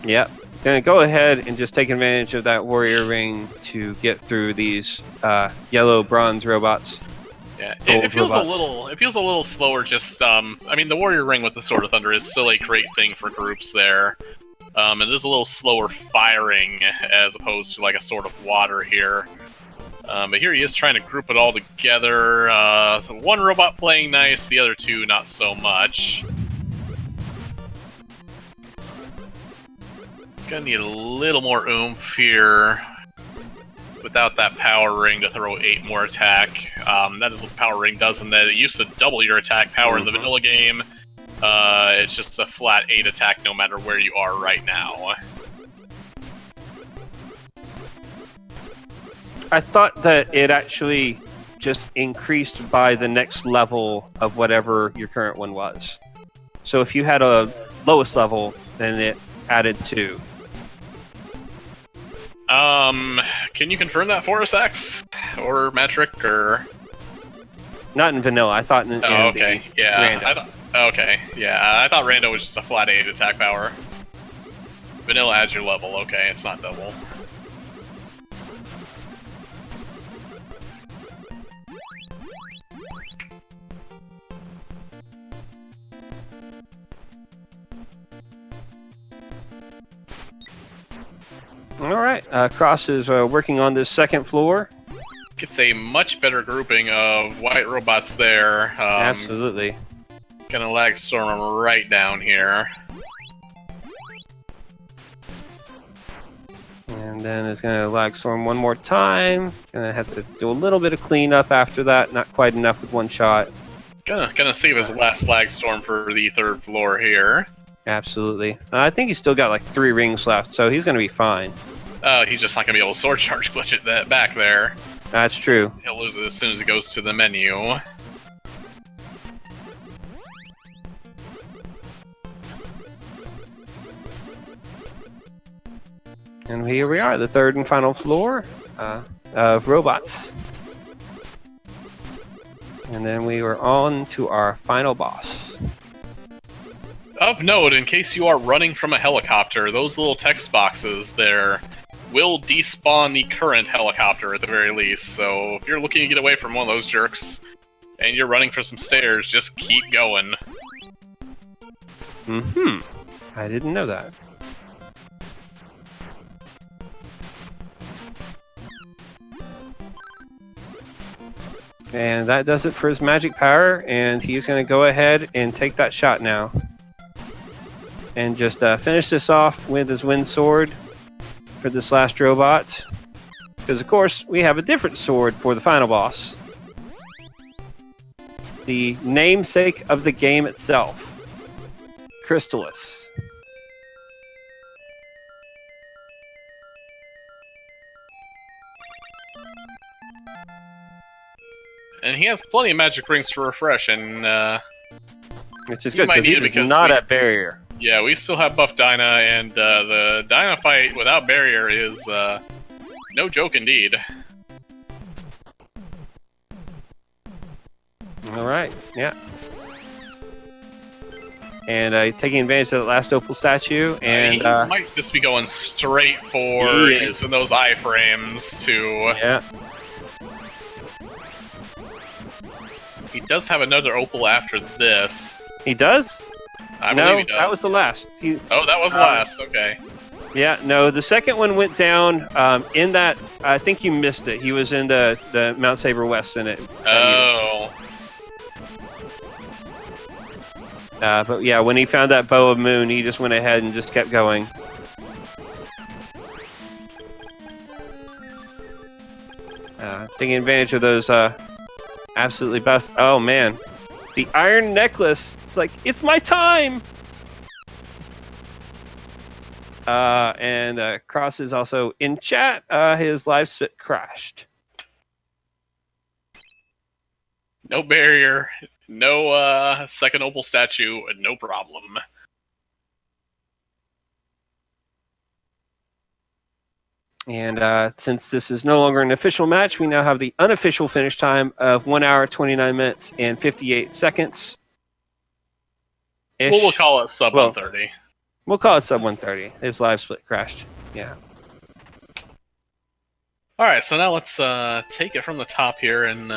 Yep. Gonna go ahead and just take advantage of that warrior ring to get through these yellow bronze robots. Yeah, it feels robots. It feels a little slower. Just I mean, the warrior ring with the Sword of Thunder is still a great thing for groups there. It is a little slower firing as opposed to like a Sword of Water here. But here he is trying to group it all together. So one robot playing nice, the other two not so much. Gonna need a little more oomph here without that power ring to throw 8 more attack. That is what the power ring does, and that it used to double your attack power in the vanilla game. It's just a flat 8 attack no matter where you are right now. I thought that it actually just increased by the next level of whatever your current one was. So if you had a lowest level, then it added 2. Can you confirm that for us, X? Or Metric, or... Not in vanilla, I thought in okay, yeah. Rando. Okay, yeah, I thought Rando was just a flat 8 attack power. Vanilla adds your level, okay, it's not double. Alright, Cross is working on this second floor. Gets a much better grouping of white robots there. Absolutely. Gonna lag storm them right down here. And then it's gonna lag storm one more time. Gonna have to do a little bit of cleanup after that. Not quite enough with one shot. Gonna save his last lag storm for the 3rd floor here. Absolutely. I think he's still got like 3 rings left, so he's gonna be fine. He's just not gonna be able to sword charge glitch it back there. That's true. He'll lose it as soon as he goes to the menu. And here we are, the 3rd and final floor of robots. And then we are on to our final boss. Of note, in case you are running from a helicopter, those little text boxes there will despawn the current helicopter at the very least. So if you're looking to get away from one of those jerks and you're running for some stairs, just keep going. I didn't know that. And that does it for his magic power, and he's going to go ahead and take that shot now. And just finish this off with his wind sword for this last robot. Because, of course, we have a different sword for the final boss. The namesake of the game itself, Crystalis. And he has plenty of magic rings to refresh, and which is good, because he's not at barrier. Yeah, we still have buff Dyna, and the Dyna fight without barrier is no joke indeed. Alright, yeah. And taking advantage of the last opal statue, and he might just be going straight for using those iframes to... Yeah. He does have another opal after this. He does? I believe he does. That was the last. Oh, that was the last, okay. Yeah, no, the second one went down in that... I think you missed it. He was in the Mount Saber West in it. Oh. But yeah, when he found that bow of moon, he just went ahead and just kept going. Taking advantage of those absolutely best... Oh, man. The iron necklace. It's like, it's my time! And Cross is also in chat. His live spit crashed. No barrier, no second opal statue, no problem. And since this is no longer an official match, we now have the unofficial finish time of 1 hour, 29 minutes, and 58 seconds. Well, we'll call it sub 130. We'll call it sub 130. His live split crashed. Yeah. All right, so now let's take it from the top here and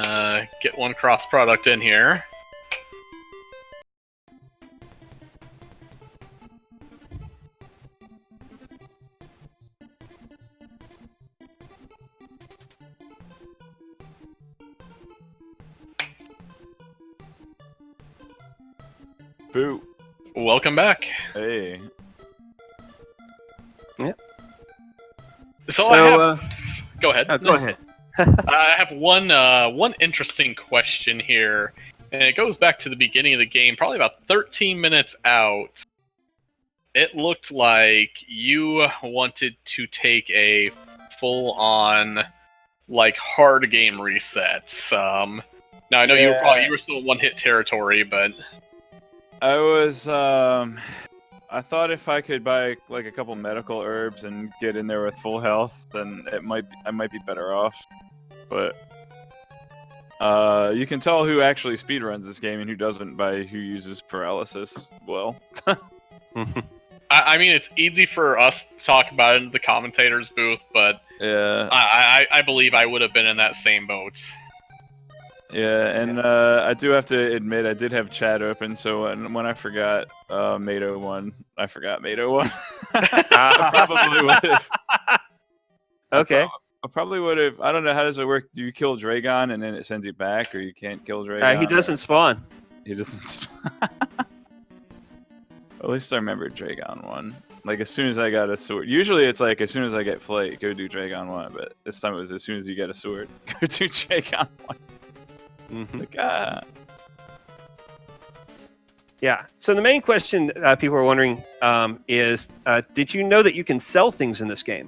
get one cross product in here. Boo. Welcome back. Hey. Yep. So I have... Go ahead. Go ahead. I have one interesting question here, and it goes back to the beginning of the game, probably about 13 minutes out. It looked like you wanted to take a full-on, like, hard game reset. Now I know you were still in one-hit territory, but I was I thought if I could buy like a couple medical herbs and get in there with full health, then I might be better off. But you can tell who actually speedruns this game and who doesn't by who uses paralysis well. I mean, it's easy for us to talk about it in the commentator's booth, but yeah, I believe I would have been in that same boat. Yeah, and I do have to admit I did have chat open, so when I forgot Mato won, I forgot Mato won. I probably would have. Okay. I probably would have. I don't know, how does it work? Do you kill Dragon and then it sends you back, or you can't kill Dragon? He doesn't spawn. He doesn't spawn. At least I remember Dragon won. Like, as soon as I got a sword. Usually it's like, as soon as I get Flight, go do Dragon 1, but this time it was as soon as you get a sword, go do Dragon 1. Like, Yeah. So the main question people are wondering is, did you know that you can sell things in this game?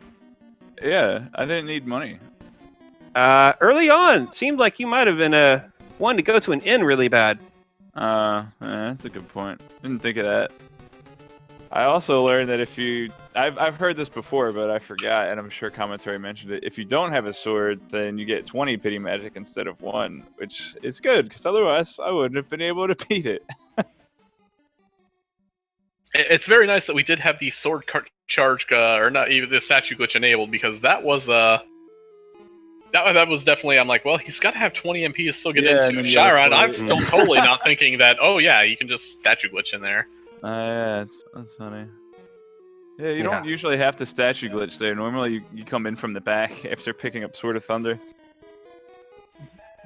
Yeah, I didn't need money. Early on, seemed like you might have been one to go to an inn really bad. That's a good point. Didn't think of that. I also learned that if you... I've heard this before, but I forgot, and I'm sure commentary mentioned it. If you don't have a sword, then you get 20 pity magic instead of 1, which is good, because otherwise I wouldn't have been able to beat it. It's very nice that we did have the sword charge, or not even the statue glitch enabled, because that was that was definitely, I'm like, well, he's got to have 20 MP to still get into Chiron. I'm still totally not thinking that, oh yeah, you can just statue glitch in there. Yeah, that's funny. Yeah, you don't usually have to statue glitch there. Normally you come in from the back after picking up Sword of Thunder.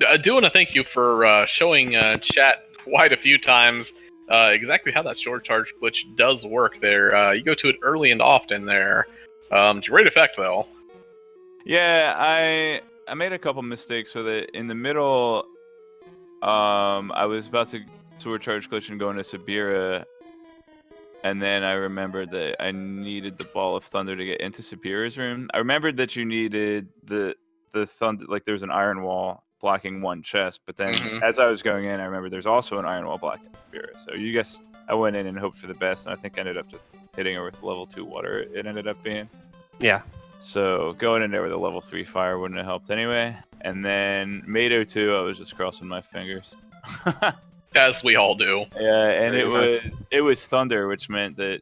I do want to thank you for showing chat quite a few times exactly how that sword charge glitch does work there. You go to it early and often there. To great effect, though. Yeah, I made a couple mistakes with it. In the middle, I was about to sword charge glitch and go into Sabira, and then I remembered that I needed the Ball of Thunder to get into Sabira's room. I remembered that you needed the thunder, like there was an iron wall blocking one chest, but then as I was going in, I remember there's also an iron wall blocking Sabira. So you guess I went in and hoped for the best, and I think I ended up just hitting her with level 2 water. It ended up being. Yeah. So going in there with a level 3 fire wouldn't have helped anyway. And then Mato 2, I was just crossing my fingers. As we all do. Yeah, and it was thunder, which meant that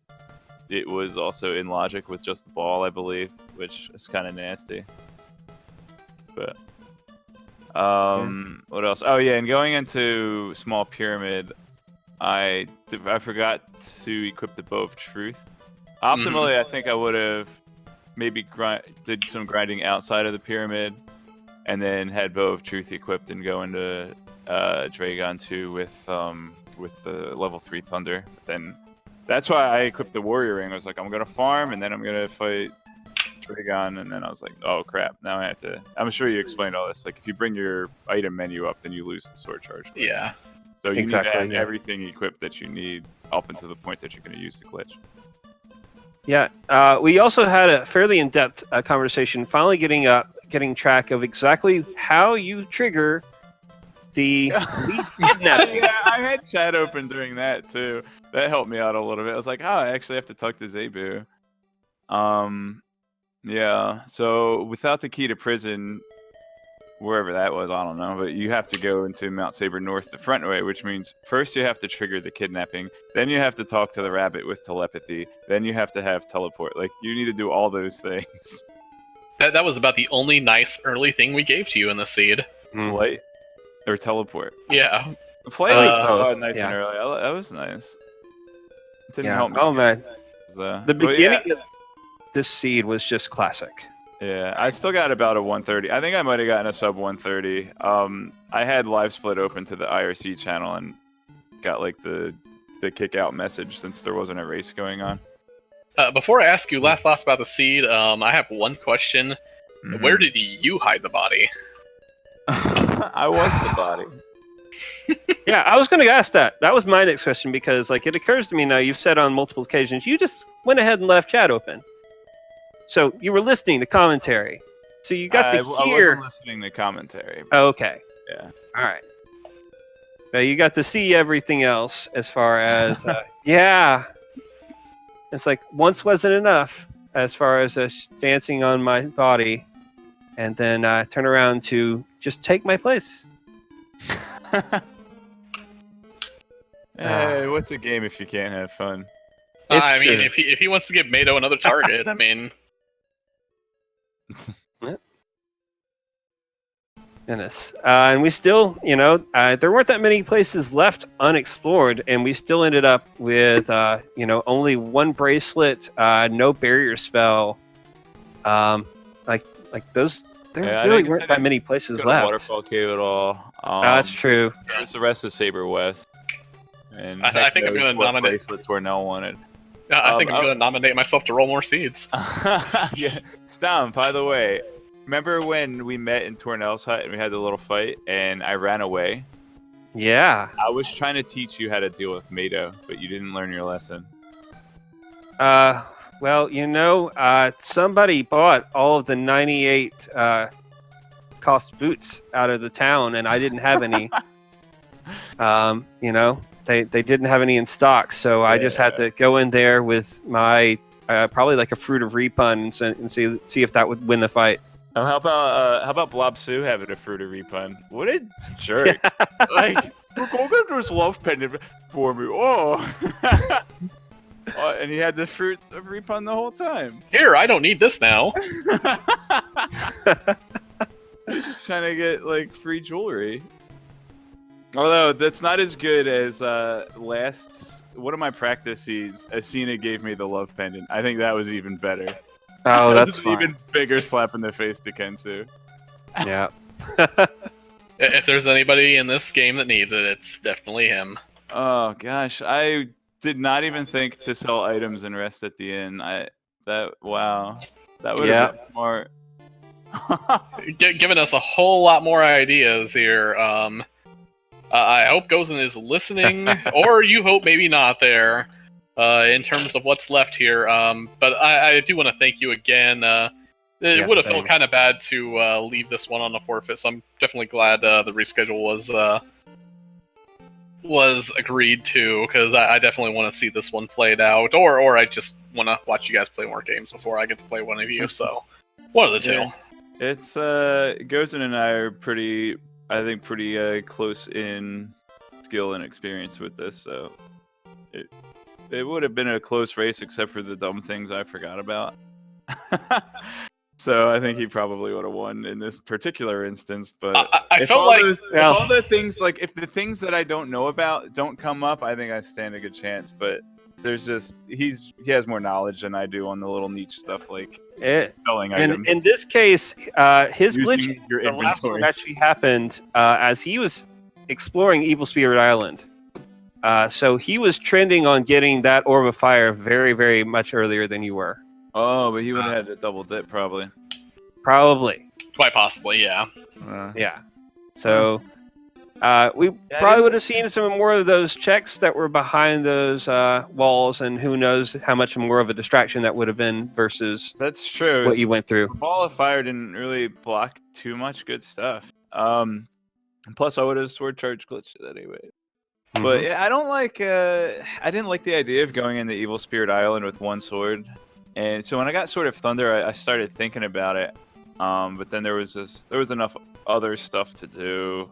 it was also in logic with just the ball, I believe, which is kind of nasty. But what else? Oh yeah, and going into Small Pyramid, I forgot to equip the Bow of Truth. Optimally, I think I would have maybe did some grinding outside of the pyramid, and then had Bow of Truth equipped and go into Dragon 2 with the level 3 Thunder. But then that's why I equipped the Warrior Ring. I was like, I'm gonna farm, and then I'm gonna fight Dragon, and then I was like, oh crap, now I have to. I'm sure you explained all this. Like, if you bring your item menu up, then you lose the sword charge glitch. Yeah. So you need to have everything equipped that you need up until the point that you're going to use the glitch. Yeah, we also had a fairly in-depth conversation, finally getting track of exactly how you trigger the kidnapping. Yeah, I had chat open during that too. That helped me out a little bit. I was like, oh, I actually have to talk to Zebu. Yeah. So without the key to prison, wherever that was, I don't know, but you have to go into Mount Saber North the front way, which means first you have to trigger the kidnapping, then you have to talk to the rabbit with telepathy, then you have to have teleport. Like, you need to do all those things. That was about the only nice early thing we gave to you in the seed. Flight or teleport. Yeah. Flight was both, nice yeah. and early. That was nice. It didn't Yeah. help me. Oh man, The the beginning of this seed was just classic. Yeah, I still got about a 130. I think I might have gotten a sub 130. I had live split open to the IRC channel and got like the kick out message since there wasn't a race going on. Before I ask you last thoughts about the seed, I have one question. Mhm. Where did you hide the body? I was the body. Yeah, I was going to ask that. That was my next question because, like, it occurs to me now. You've said on multiple occasions you just went ahead and left chat open. So you were listening to commentary. So you got to I hear. wasn't listening to commentary. Oh, okay. Yeah. All right. Well, you got to see everything else as far as yeah. It's like once wasn't enough as far as dancing on my body, and then turn around to just take my place. Hey, what's a game if you can't have fun? It's I mean, true. if he wants to give Mado another target, I mean, Goodness. And we still, there weren't that many places left unexplored, and we still ended up with, only one bracelet, no barrier spell. Like those, there Yeah, I really didn't- weren't I that didn't many places Go to left. Waterfall Cave at all. That's true. There's the rest of Saber West. And I heck think I'm knows gonna what nominate- bracelet Tornell wanted. I think I'm going to nominate myself to roll more seeds. Yeah. Stom, by the way, remember when we met in Tornell's hut and we had the little fight and I ran away? Yeah. I was trying to teach you how to deal with Mado, but you didn't learn your lesson. Well, somebody bought all of the 98 cost boots out of the town, and I didn't have any. They didn't have any in stock, so I just had to go in there with my probably like a fruit of repun and see if that would win the fight. How about Blob Sue having a fruit of repun? What a jerk! Like, we're going to get this love pendant for me. Oh. And he had the fruit of repun the whole time. Here, I don't need this now. He's just trying to get like free jewelry. Although that's not as good as last one of my practice seeds. Asina gave me the love pendant. I think that was even better. Oh, that's an fine. even bigger slap in the face to Kensu. Yeah. If there's anybody in this game that needs it, it's definitely him. Oh gosh, I did not even think to sell items and rest at the inn. Wow, that would have been smart. Giving us a whole lot more ideas here. I hope Gozen is listening, or you hope maybe not there, in terms of what's left here. But I do want to thank you again. It would have felt kind of bad to leave this one on a forfeit, so I'm definitely glad the reschedule was agreed to, because I definitely want to see this one played out, or I just want to watch you guys play more games before I get to play one of you. So one of the two. Yeah. It's Gozen and I are pretty close in skill and experience with this, so it would have been a close race except for the dumb things I forgot about. So I think he probably would have won in this particular instance. But I felt like if all the things, like if the things that I don't know about don't come up, I think I stand a good chance. But there's just he has more knowledge than I do on the little niche stuff like selling items. In this case, his Using glitch, your the last one inventory. actually happened as he was exploring Evil Spirit Island. So he was trending on getting that Orb of Fire very, very much earlier than you were. Oh, but he would have had a double dip probably. Probably. quite possibly, yeah. Yeah. So we probably would have seen some more of those checks that were behind those walls, and who knows how much more of a distraction that would have been versus That's true. what you went through. Ball of Fire didn't really block too much good stuff. And plus, I would have sword charge glitched it anyway. But yeah, I don't like. I didn't like the idea of going into Evil Spirit Island with one sword, and so when I got Sword of Thunder, I started thinking about it. But then there was enough other stuff to do.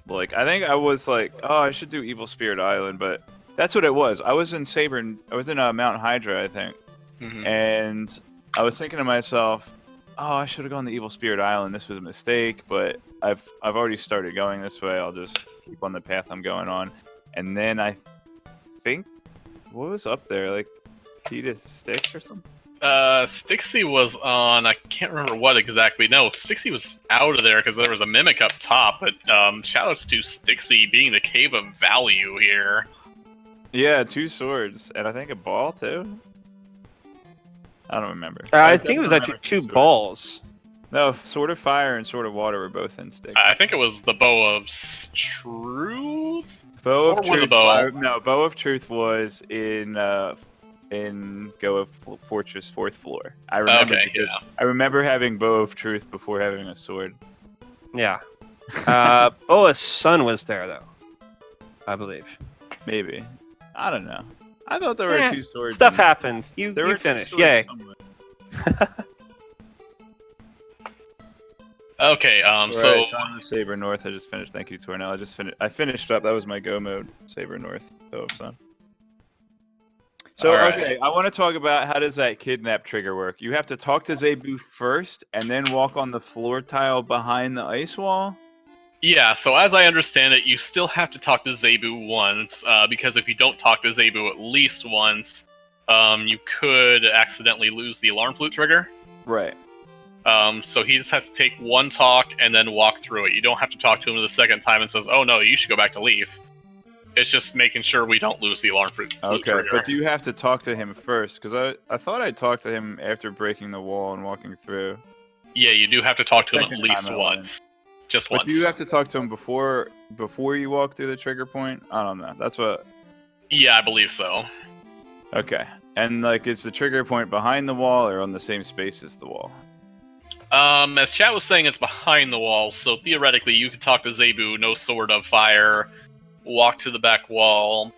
Like I think I was like, oh, I should do Evil Spirit Island, but that's what it was. I was in Mount Hydra, I think, and I was thinking to myself, oh, I should have gone to Evil Spirit Island. This was a mistake, but I've already started going this way. I'll just keep on the path I'm going on. And then I think, what was up there? Like, Peter Styx or something? Stixie was on, I can't remember what exactly. No, Stixie was out of there because there was a mimic up top, but shoutouts to Stixie being the cave of value here. Yeah, 2 swords, and I think a ball too? I don't remember. I think it was actually 2 balls. No, Sword of Fire and Sword of Water were both in Styx. I think it was the Bow of Truth? Bow of Truth. No, Bow of Truth was in Go of Fortress 4th floor. I remember I remember having Bow of Truth before having a sword. Yeah. Bow of Sun was there though, I believe. Maybe. I don't know. I thought there were 2 swords. Stuff happened. You finished. Yay. Okay, so on the Saber North, I just finished. Thank you, Tornell. I finished up. That was my go mode. Saber North, Bow of Sun. So okay, I want to talk about how does that kidnap trigger work. You have to talk to Zebu first, and then walk on the floor tile behind the ice wall. Yeah, so as I understand it, you still have to talk to Zebu once, because if you don't talk to Zebu at least once, you could accidentally lose the alarm flute trigger. Right. So he just has to take one talk and then walk through it. You don't have to talk to him the second time and says, oh no, you should go back to Leaf. It's just making sure we don't lose the alarm flute trigger. Okay, but do you have to talk to him first? Because I thought I talked to him after breaking the wall and walking through. Yeah, you do have to talk to him at least once. Just once. But do you have to talk to him before you walk through the trigger point? I don't know. That's what... Yeah, I believe so. Okay. And, like, is the trigger point behind the wall or on the same space as the wall? As Chat was saying, it's behind the wall, so theoretically you could talk to Zebu, no Sword of Fire, walk to the back wall,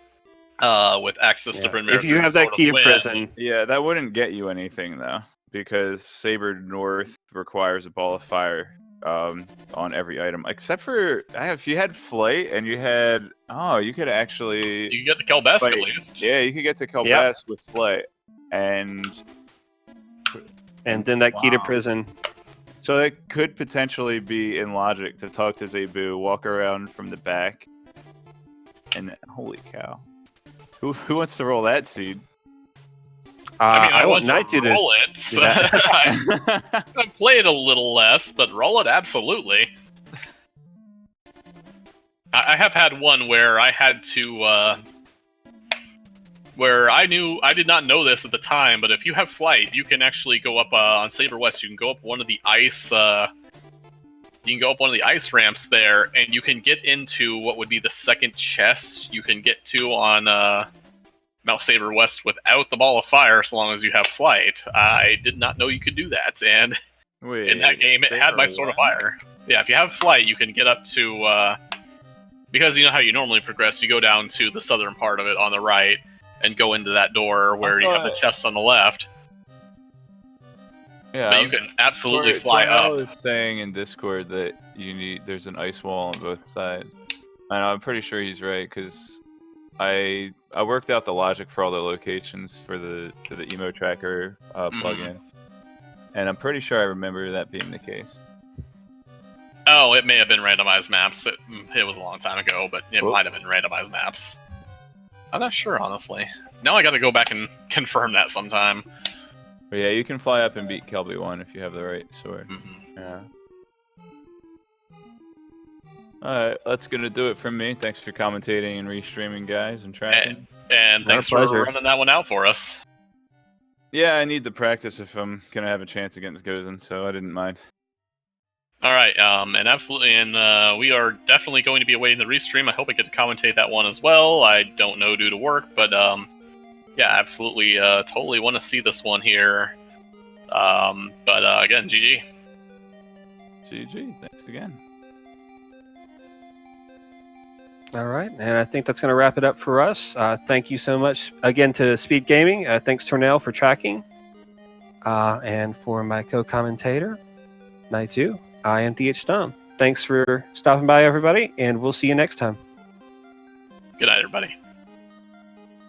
with access to Bryn Mawr. If you have that key to prison. Yeah, that wouldn't get you anything, though, because Saber North requires a ball of fire on every item, except for if you had Flight and you had... Oh, you could actually... You could get to Kelbest at least. Yeah, you could get to Kelbest with Flight, and then that key to prison. So it could potentially be in logic to talk to Zebu, walk around from the back, and holy cow, who wants to roll that seed? I want to roll it. So I play it a little less, but roll it absolutely. I have had one where I had to, where I did not know this at the time, but if you have Flight, you can actually go up on Saber West. You can go up one of the ice. You can go up one of the ice ramps there, and you can get into what would be the second chest you can get to on Mount Saber West without the ball of fire, as long as you have Flight. I did not know you could do that, and in that game, it had my Sword of Fire. Yeah, if you have Flight, you can get up to because you know how you normally progress. You go down to the southern part of it on the right, and go into that door where you have the chest on the left. Yeah, but you can absolutely fly up. I was saying in Discord that there's an ice wall on both sides, and I'm pretty sure he's right because I worked out the logic for all the locations for the emo tracker plugin, and I'm pretty sure I remember that being the case. Oh, it may have been randomized maps. It was a long time ago, but it might have been randomized maps. I'm not sure, honestly. Now I gotta go back and confirm that sometime. But yeah, you can fly up and beat Kelby 1 if you have the right sword. Yeah. Alright, that's gonna do it from me. Thanks for commentating and restreaming, guys, and tracking. And thanks for running that one out for us. Yeah, I need the practice if I'm gonna have a chance against Gozen, so I didn't mind. Alright, and absolutely, and we are definitely going to be awaiting the restream. I hope I get to commentate that one as well. I don't know due to work, but yeah, absolutely, totally want to see this one here. But again, GG. GG, thanks again. All right, and I think that's going to wrap it up for us. Thank you so much again to SpeedGaming. Thanks, Tornell, for tracking. And for my co-commentator, Night 2, I am DH Stom. Thanks for stopping by, everybody, and we'll see you next time. Good night, everybody.